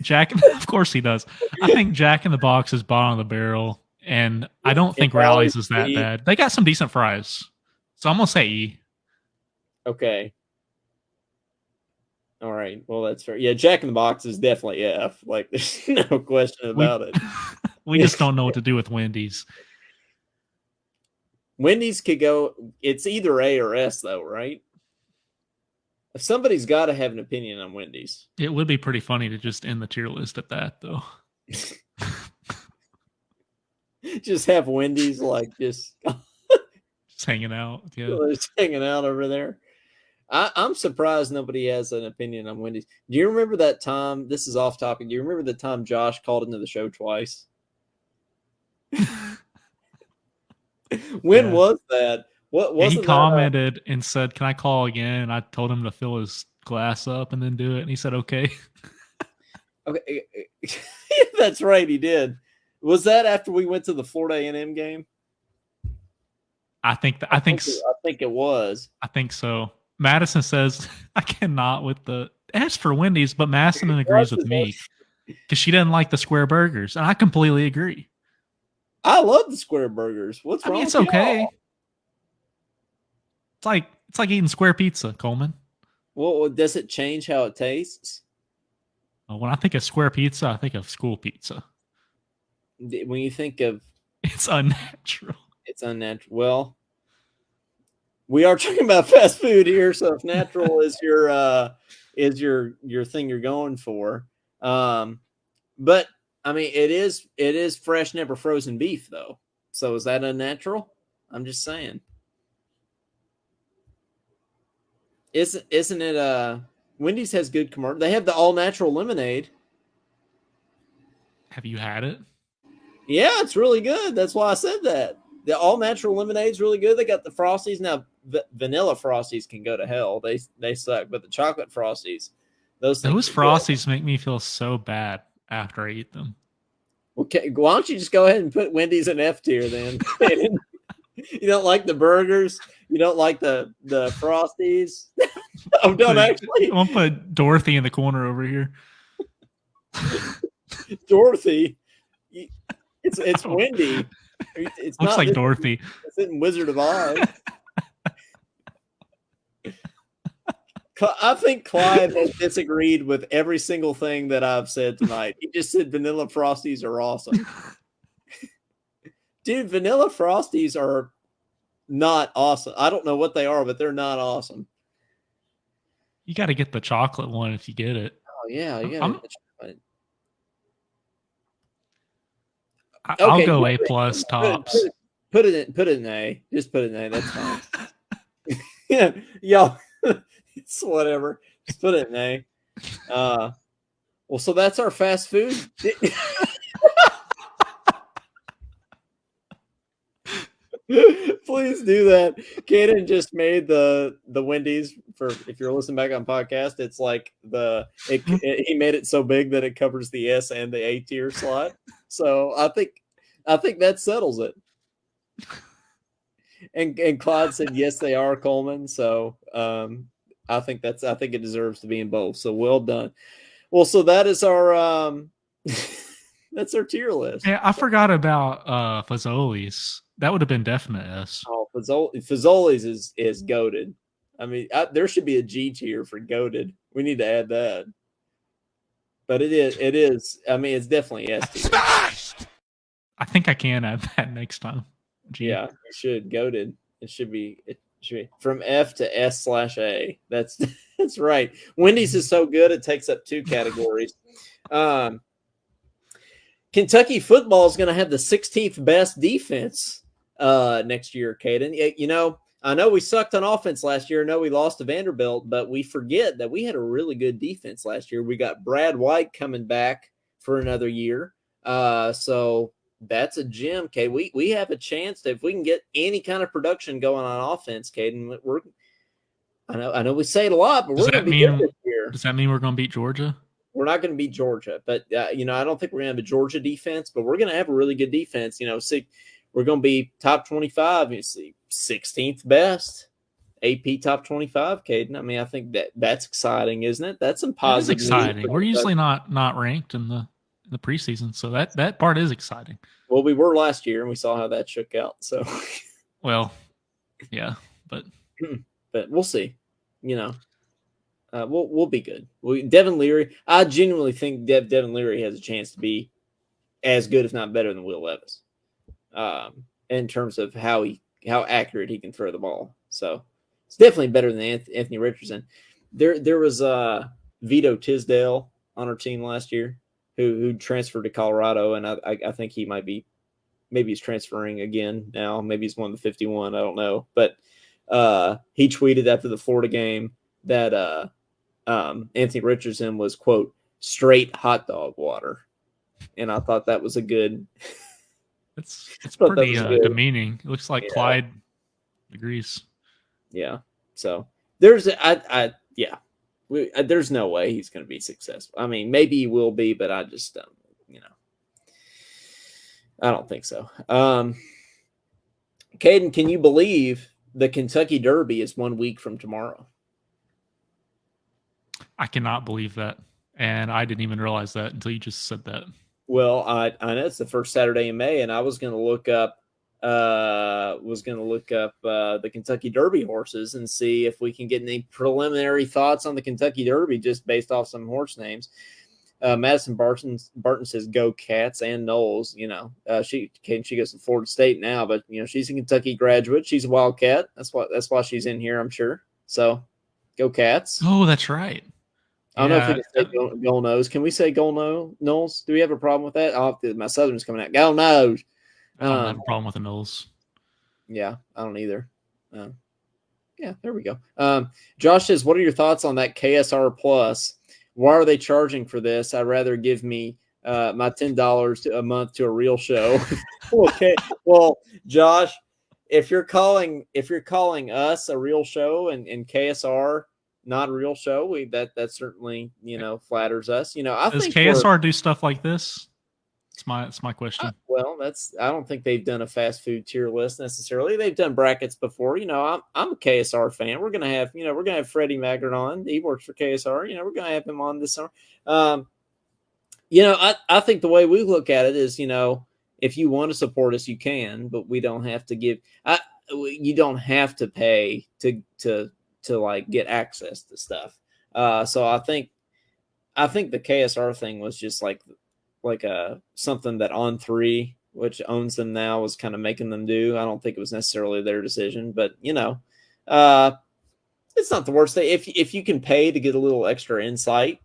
Of course he does. I think Jack in the Box is bottom of the barrel, and I don't think Rallies is that bad. They got some decent fries, so I'm gonna say E. Okay. All right. Well, that's fair. Yeah, Jack in the Box is definitely F. Like, there's no question about it. We just don't know what to do with Wendy's. Wendy's could go. It's either A or S, though, right? Somebody's got to have an opinion on Wendy's. It would be pretty funny to just end the tier list at that, though. Just have Wendy's just hanging out. Yeah, just hanging out over there. I'm surprised nobody has an opinion on Wendy's. Do you remember that time? This is off topic. Do you remember the time Josh called into the show twice? When was that? He commented and said, "Can I call again?" And I told him to fill his glass up and then do it. And he said, "Okay." Okay, that's right. He did. Was that after we went to the Florida A&M game? I think it was. I think so. Madison says, "I cannot with the S for Wendy's," but Madison agrees with me because she doesn't like the square burgers, and I completely agree. I love the square burgers. What's wrong? It's okay. Y'all? It's like eating square pizza, Coleman. Well, does it change how it tastes? When I think of square pizza, I think of school pizza. When you think of It's unnatural. it's unnatural. Well, we are talking about fast food here, so if natural is your thing you're going for, but I mean it is fresh, never frozen beef though. So is that unnatural? I'm just saying. Isn't it? Wendy's has good commercial. They have the all natural lemonade. Have you had it? Yeah, it's really good. That's why I said that. The all natural lemonade's really good. They got the frosties now. Vanilla frosties can go to hell. They suck. But the chocolate frosties, those frosties make me feel so bad after I eat them. Okay, why don't you just go ahead and put Wendy's in F tier then? You don't like the burgers? You don't like the frosties? I'm done. Actually, I'm gonna put Dorothy in the corner over here. Dorothy, it's Wendy. It's looks like Dorothy. It's in Wizard of Oz. I think Clyde has disagreed with every single thing that I've said tonight. He just said vanilla frosties are awesome. Dude, vanilla frosties are not awesome. I don't know what they are, but they're not awesome. You got to get the chocolate one if you get it. Oh yeah, you got to. I'll go A plus tops. Put it in A. Just put it in A. That's fine. Yeah, y'all. It's whatever. Just put it in A. Well, so that's our fast food. Please do that. Kaden just made the Wendy's for if you're listening back on podcast. It's like he made it so big that it covers the S and the A tier slot. So I think that settles it. And Clyde said yes, they are Coleman. So I think it deserves to be in both. So well done. Well, so that is our that's our tier list. Yeah, I forgot about Fazoli's. That would have been definite S. Oh, Fazoli's is goated. I mean, there should be a G tier for goated. We need to add that. But it is. I mean, it's definitely S tier. Smashed! I think I can add that next time. G. Yeah, you should. Goated. It should be from F to S/A. That's right. Wendy's is so good it takes up 2 categories. Kentucky football is going to have the 16th best defense next year, Caden. You know, I know we sucked on offense last year. I know we lost to Vanderbilt, but we forget that we had a really good defense last year. We got Brad White coming back for another year. So that's a gem, Caden. We have a chance to, if we can get any kind of production going on offense, Caden, I know we say it a lot, but we're going to be good this year. Does that mean we're going to beat Georgia? We're not going to beat Georgia, but I don't think we're going to have a Georgia defense, but we're going to have a really good defense. We're going to be top 25. You see, 16th best AP top 25. Caden, I mean, I think that's exciting, isn't it? That's some positive. That's exciting. We're usually not ranked in the preseason, so that part is exciting. Well, we were last year, and we saw how that shook out. So, well, yeah, but we'll see. We'll be good. Devin Leary, I genuinely think Devin Leary has a chance to be as good, if not better, than Will Levis, in terms of how accurate he can throw the ball. So it's definitely better than Anthony Richardson. There was Vito Tisdale on our team last year who transferred to Colorado, and I think he maybe he's transferring again now. Maybe he's one of the 51. I don't know, but he tweeted after the Florida game that Anthony Richardson was, quote, straight hot dog water. And I thought that was a good. It's pretty demeaning. It looks like Clyde agrees. Yeah. So there's there's no way he's going to be successful. I mean, maybe he will be, but I just don't, I don't think so. Caden, can you believe the Kentucky Derby is 1 week from tomorrow? I cannot believe that, and I didn't even realize that until you just said that. Well, I know it's the first Saturday in May, and I was going to look up the Kentucky Derby horses and see if we can get any preliminary thoughts on the Kentucky Derby just based off some horse names. Madison Barton says go Cats and Knowles. She goes to Florida State now, but she's a Kentucky graduate. She's a Wildcat. That's why she's in here, I'm sure. So go Cats. Oh, that's right. I don't know if we can say Go Nose. Can we say Go Knowles? Do we have a problem with that? My Southern's coming out. Go Nose. I don't have a problem with the Knowles. Yeah, I don't either. Yeah, there we go. Josh says, what are your thoughts on that KSR Plus? Why are they charging for this? I'd rather give me my $10 a month to a real show. Okay. Well, Josh, if you're calling us a real show and KSR not a real show, that certainly flatters us. I Does think KSR do stuff like this? It's my question. Well, I don't think they've done a fast food tier list necessarily. They've done brackets before. I'm a KSR fan. We're gonna have Freddie Maggard on. He works for KSR. We're gonna have him on this summer. I think the way we look at it is, if you want to support us, you can, but we don't have to give. You don't have to pay to like get access to stuff. So I think the KSR thing was just like something that On3, which owns them now, was kind of making them do. I don't think it was necessarily their decision, but it's not the worst thing. If you can pay to get a little extra insight,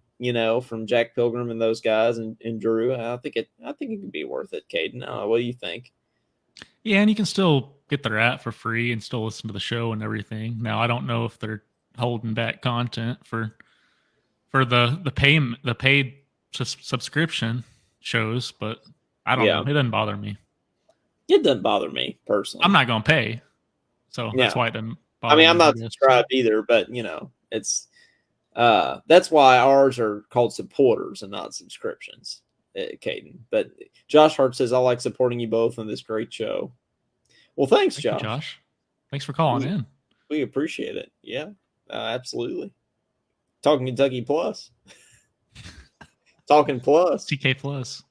from Jack Pilgrim and those guys and Drew, I think it can be worth it. Caden, what do you think? Yeah, and you can still get their app for free and still listen to the show and everything. Now, I don't know if they're holding back content for the paid subscription shows, but I don't know. It doesn't bother me. It doesn't bother me personally. I'm not going to pay, so that's why it doesn't bother me. I'm me, not subscribed either, but it's that's why ours are called supporters and not subscriptions, Caden. But Josh Hart says, I like supporting you both on this great show. Well, thanks, Thank you, Josh. Thanks for calling in. We appreciate it. Yeah, absolutely. Talking Kentucky Plus. Talking Plus. TK Plus.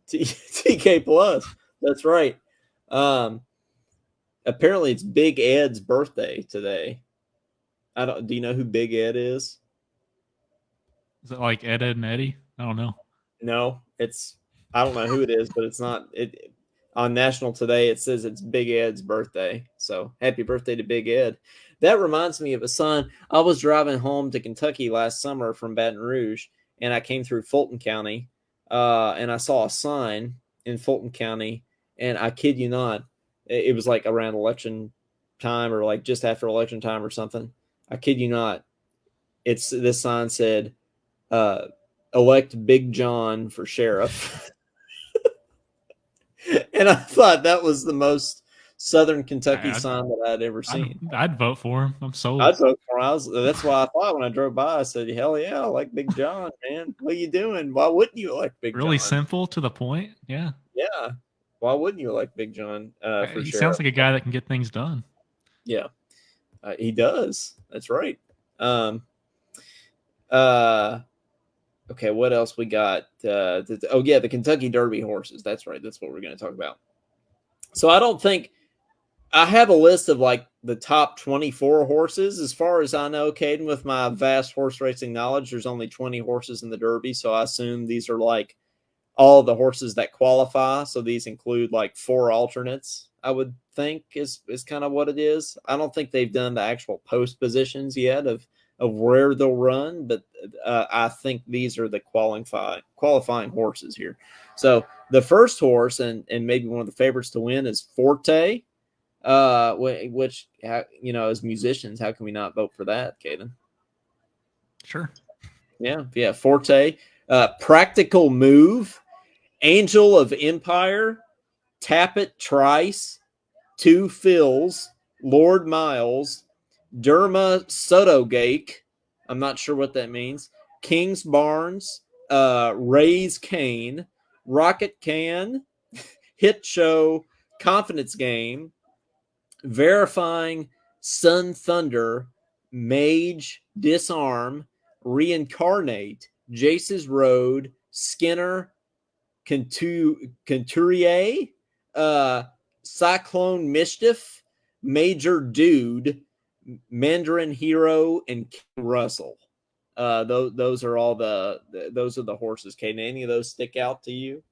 TK Plus. That's right. Apparently it's Big Ed's birthday today. Do you know who Big Ed is? Is it like Ed, and Eddie? I don't know. No, I don't know who it is, but it's not on National Today. It says it's Big Ed's birthday. So happy birthday to Big Ed. That reminds me of a son. I was driving home to Kentucky last summer from Baton Rouge, and I came through Fulton County, and I saw a sign in Fulton County, and I kid you not, it was like around election time or like just after election time or something. I kid you not. This sign said, elect Big John for sheriff. And I thought that was the most Southern Kentucky sign that I'd ever seen. I'd vote for him. I'm sold. I'd vote for him. That's why I thought when I drove by, I said, hell yeah, I like Big John, man. What are you doing? Why wouldn't you elect Big John? Really simple, to the point. Yeah. Yeah. Why wouldn't you elect Big John for he sheriff? Sounds like a guy that can get things done. Yeah. He does. That's right. Okay, what else we got? The Kentucky Derby horses. That's right. That's what we're going to talk about. So I have a list of like the top 24 horses. As far as I know, Caden, with my vast horse racing knowledge, there's only 20 horses in the Derby. So I assume these are like all the horses that qualify. So these include like 4 alternates, I would think is kind of what it is. I don't think they've done the actual post positions yet of where they'll run, but I think these are the qualifying horses here. So the first horse and maybe one of the favorites to win is Forte, which, as musicians, how can we not vote for that, Caden? Sure. Yeah. Forte, Practical Move, Angel of Empire, Tappet Trice, Two Fills, Lord Miles, Derma Sotogake, I'm not sure what that means, King's Barnes, Ray's Cane, Rocket Can, Hit Show, Confidence Game, Verifying, Sun Thunder, Mage, Disarm, Reincarnate, Jace's Road, Skinner, Conturier, Cyclone Mischief, Major Dude, Mandarin Hero, and King Russell. Those are all those are the horses. Caden, any of those stick out to you?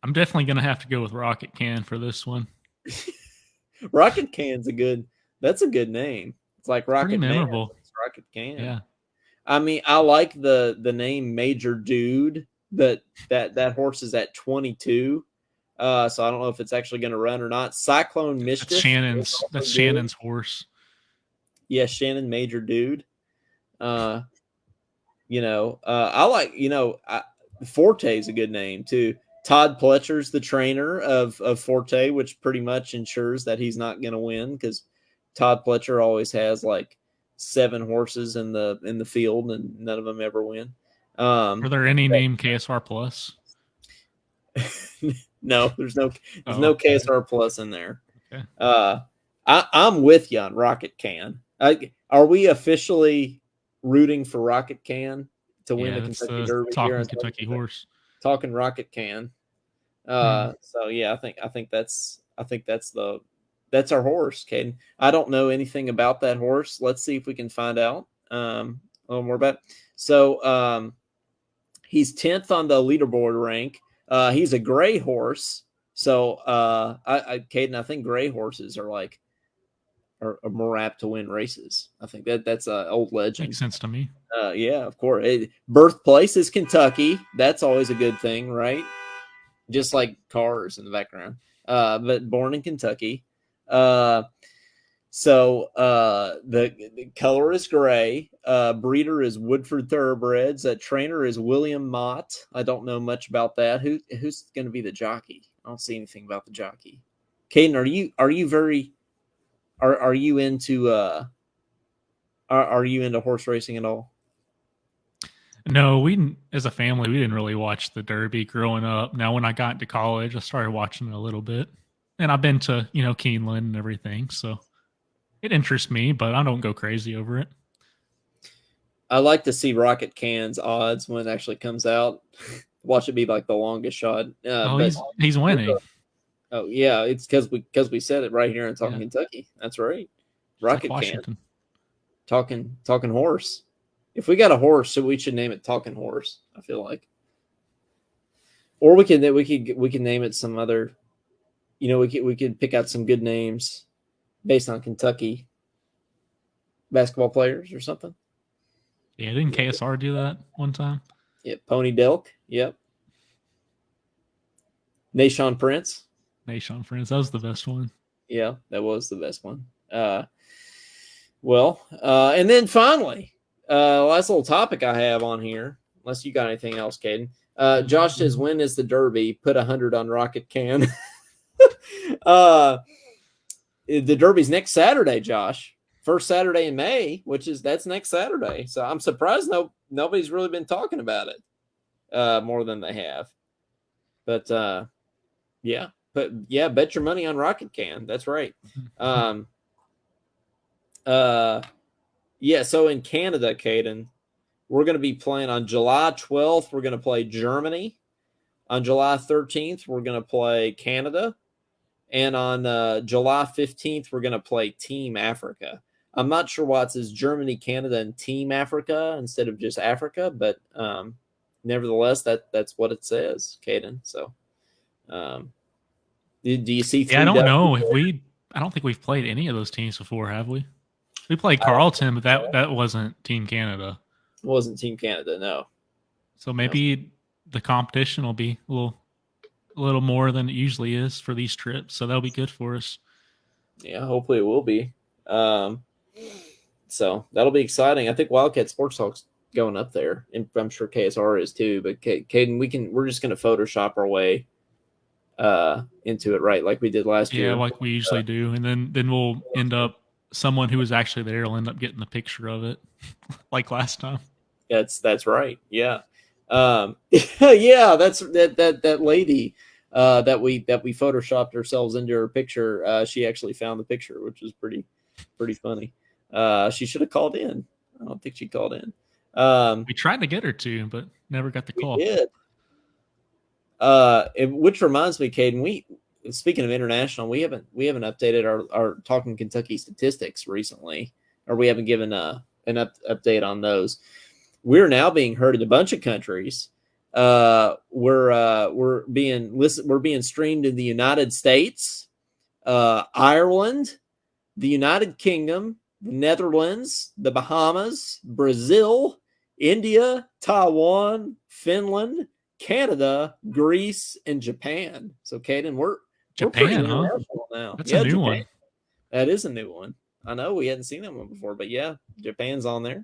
I'm definitely going to have to go with Rocket Can for this one. Rocket Can's that's a good name. It's like Pretty Rocket Man. memorable. It's Rocket Can. Yeah. I mean, I like the name Major Dude, but that horse is at 22. So I don't know if it's actually going to run or not. Cyclone Mischief. That's Shannon's horse. Yeah, Shannon Major Dude. I like, Forte is a good name too. Todd Pletcher's the trainer of Forte, which pretty much ensures that he's not going to win because Todd Pletcher always has like 7 horses in the field and none of them ever win. Are there any named KSR Plus? No, there's no KSR Plus in there. Okay. I'm with you on Rocket Can. Are we officially rooting for Rocket Can to win the Kentucky Derby? Talkin Kentucky horse. Talking Rocket Can. So yeah, I think that's our horse, Caden. I don't know anything about that horse. Let's see if we can find out a little more about it. So he's 10th on the leaderboard rank. He's a gray horse. So Caden, I think gray horses are more apt to win races. I think that's an old legend. Makes sense to me. Yeah, of course. Birthplace is Kentucky. That's always a good thing, right? Just like cars in the background. But born in Kentucky. The color is gray. Breeder is Woodford Thoroughbreds. Trainer is William Mott. I don't know much about that. Who's going to be the jockey? I don't see anything about the jockey. Caden, are you into horse racing at all? No, we as a family we didn't really watch the Derby growing up. Now, when I got into college, I started watching it a little bit, and I've been to Keeneland and everything, so it interests me, but I don't go crazy over it. I like to see Rocket Can's odds when it actually comes out. Watch it be like the longest shot. He's winning. Oh yeah, it's because we said it right here in Talkin Kentucky. That's right. Rocket Can. Talking horse. If we got a horse, so we should name it Talkin Horse. I feel like, or we could name it some other. We could pick out some good names based on Kentucky basketball players or something. Yeah, didn't KSR do that one time? Yeah, Pony Delk. Yep. Nashon Prince. Nashon Prince. That was the best one. Yeah, that was the best one. And then finally, last little topic I have on here, unless you got anything else, Caden. Josh says, when is the Derby? Put 100 on Rocket Can. The Derby's next Saturday, Josh. First Saturday in May, that's next Saturday. So I'm surprised nobody's really been talking about it more than they have. But bet your money on Rocket Can. That's right. So in Canada, Caden, we're going to be playing on July 12th. We're going to play Germany. On July 13th, we're going to play Canada. And on July 15th, we're going to play Team Africa. I'm not sure why it says Germany, Canada, and Team Africa instead of just Africa, but nevertheless, that's what it says, Caden. So do you see? Yeah, I don't know if I don't think we've played any of those teams before, have we? We played Carleton, but that wasn't Team Canada. It wasn't Team Canada, no. So maybe the competition will be a little more than it usually is for these trips. So that'll be good for us. Yeah, hopefully it will be. So that'll be exciting. I think Wildcat Sports Talk's going up there, and I'm sure KSR is too. But Caden, we're just going to Photoshop our way into it, right? Like we did last year. Yeah, like we usually do, and then we'll end up. Someone who was actually there will end up getting the picture of it, like last time. That's right. Yeah, yeah. That's that lady that we photoshopped ourselves into her picture. She actually found the picture, which was pretty funny. She should have called in. I don't think she called in. We tried to get her to, but never got the call. We did. Which reminds me, Caden, speaking of international, we haven't updated our Talking Kentucky statistics recently, or we haven't given an update on those. we're now being heard in a bunch of countries. We're being streamed in the United States, Ireland, the United Kingdom, the Netherlands, the Bahamas, Brazil, India, Taiwan, Finland, Canada, Greece, and Japan. So, Caden, we're pretty international now. That's a new Japan. one. That is a new one. I know we hadn't seen that one before, but yeah, Japan's on there.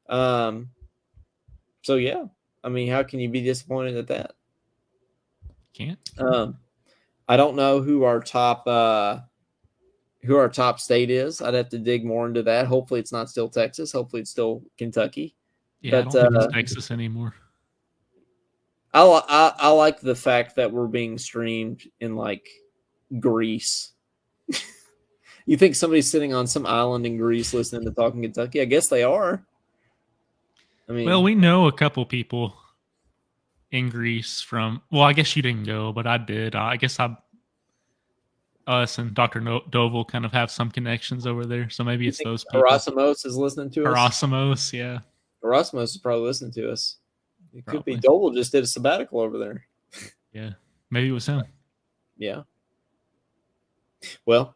So yeah, I mean, how can you be disappointed at that? Can't. I don't know who our top state is. I'd have to dig more into that. Hopefully, it's not still Texas. Hopefully, it's still Kentucky. Yeah, but, I don't think it's Texas anymore. I like the fact that we're being streamed in like Greece. You think somebody's sitting on some island in Greece listening to Talkin Kentucky? I guess they are. I mean, well, we know a couple people in Greece from. Well, I guess you didn't go, but I did. I guess us and Dr. Doval kind of have some connections over there, so maybe it's those people. Harasimos is listening to us. Harasimos, yeah. Harasimos is probably listening to us. It could be Doval just did a sabbatical over there. Yeah, maybe it was him. Yeah. Well,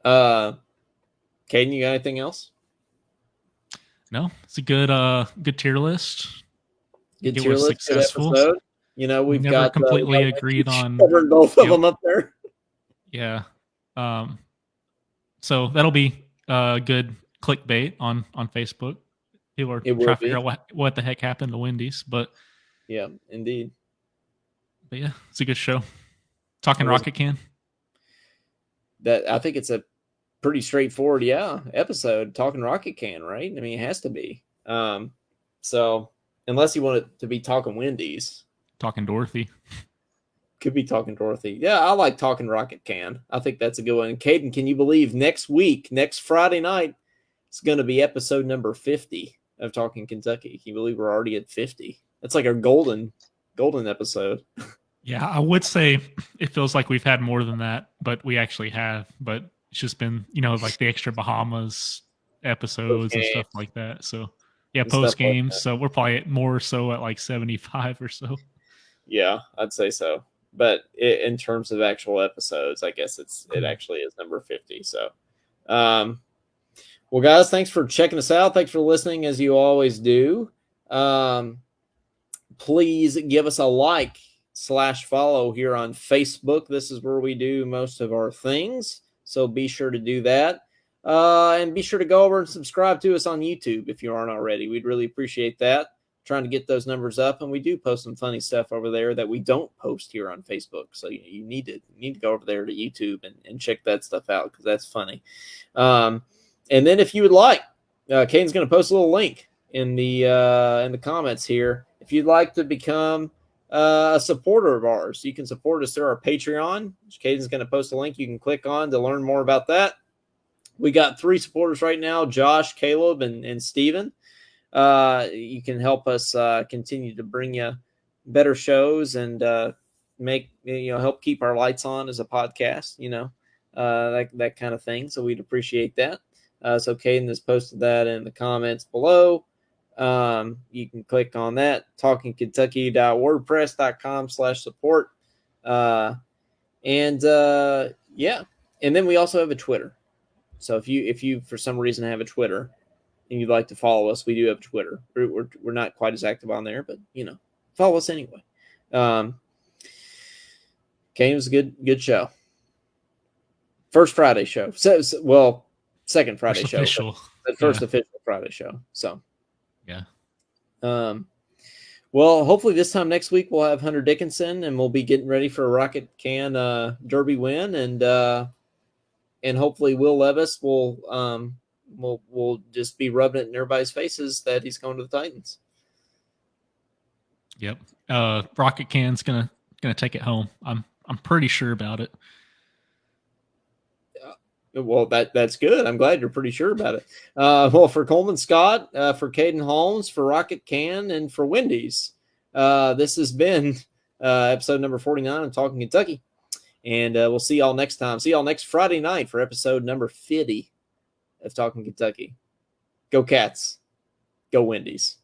Caden, you got anything else? No, it's a good tier list. Good tier list. Successful. Good episode. You know, we've never got completely agreed on both of them up there. Yeah. So that'll be good clickbait on Facebook. People are trying to figure out what the heck happened to Wendy's, but yeah, indeed. But yeah, it's a good show. Talking Rocket Can. That I think it's a pretty straightforward, episode. Talking Rocket Can, right? I mean, it has to be. So unless you want it to be Talking Wendy's, Talking Dorothy, could be Talking Dorothy. Yeah, I like Talking Rocket Can. I think that's a good one. And Caden, can you believe next Friday night, it's going to be episode number 50 of Talking Kentucky? Can you believe we're already at 50? That's like our golden episode. Yeah, I would say it feels like we've had more than that, but we actually have. But it's just been, like the extra Bahamas episodes and stuff like that. So yeah, post games. Like so we're probably more so at like 75 or so. Yeah, I'd say so. But in terms of actual episodes, I guess it actually is number 50. So, well, guys, thanks for checking us out. Thanks for listening, as you always do. Please give us a like/follow here on Facebook. This is where we do most of our things. So be sure to do that. And be sure to go over and subscribe to us on YouTube if you aren't already. We'd really appreciate that. Trying to get those numbers up, and we do post some funny stuff over there that we don't post here on Facebook. So you need to go over there to YouTube and check that stuff out, because that's funny. And then if you would like, Caden's going to post a little link in the comments here. If you'd like to become a supporter of ours, you can support us through our Patreon. Caden's going to post a link you can click on to learn more about that. We got 3 supporters right now: Josh, Caleb, and Steven. You can help us continue to bring you better shows and help keep our lights on as a podcast, that kind of thing. So we'd appreciate that. So Caden has posted that in the comments below. You can click on that, talkingkentucky.wordpress.com/support. And then we also have a Twitter. So if you for some reason have a Twitter and you'd like to follow us, we do have Twitter. We're not quite as active on there, but follow us anyway. Caden was a good show. First Friday show. Second Friday show. Official. But first official Friday show. So yeah. Well, hopefully this time next week we'll have Hunter Dickinson, and we'll be getting ready for a Rocket Can Derby win, and hopefully Will Levis will we'll just be rubbing it in everybody's faces that he's going to the Titans. Yep. Rocket Can's gonna take it home. I'm pretty sure about it. Well, that's good. I'm glad you're pretty sure about it. Well, for Coleman Scott, for Caden Holmes, for Rocket Can, and for Wendy's, this has been episode number 49 of Talking Kentucky. And we'll see y'all next time. See y'all next Friday night for episode number 50 of Talking Kentucky. Go Cats. Go Wendy's.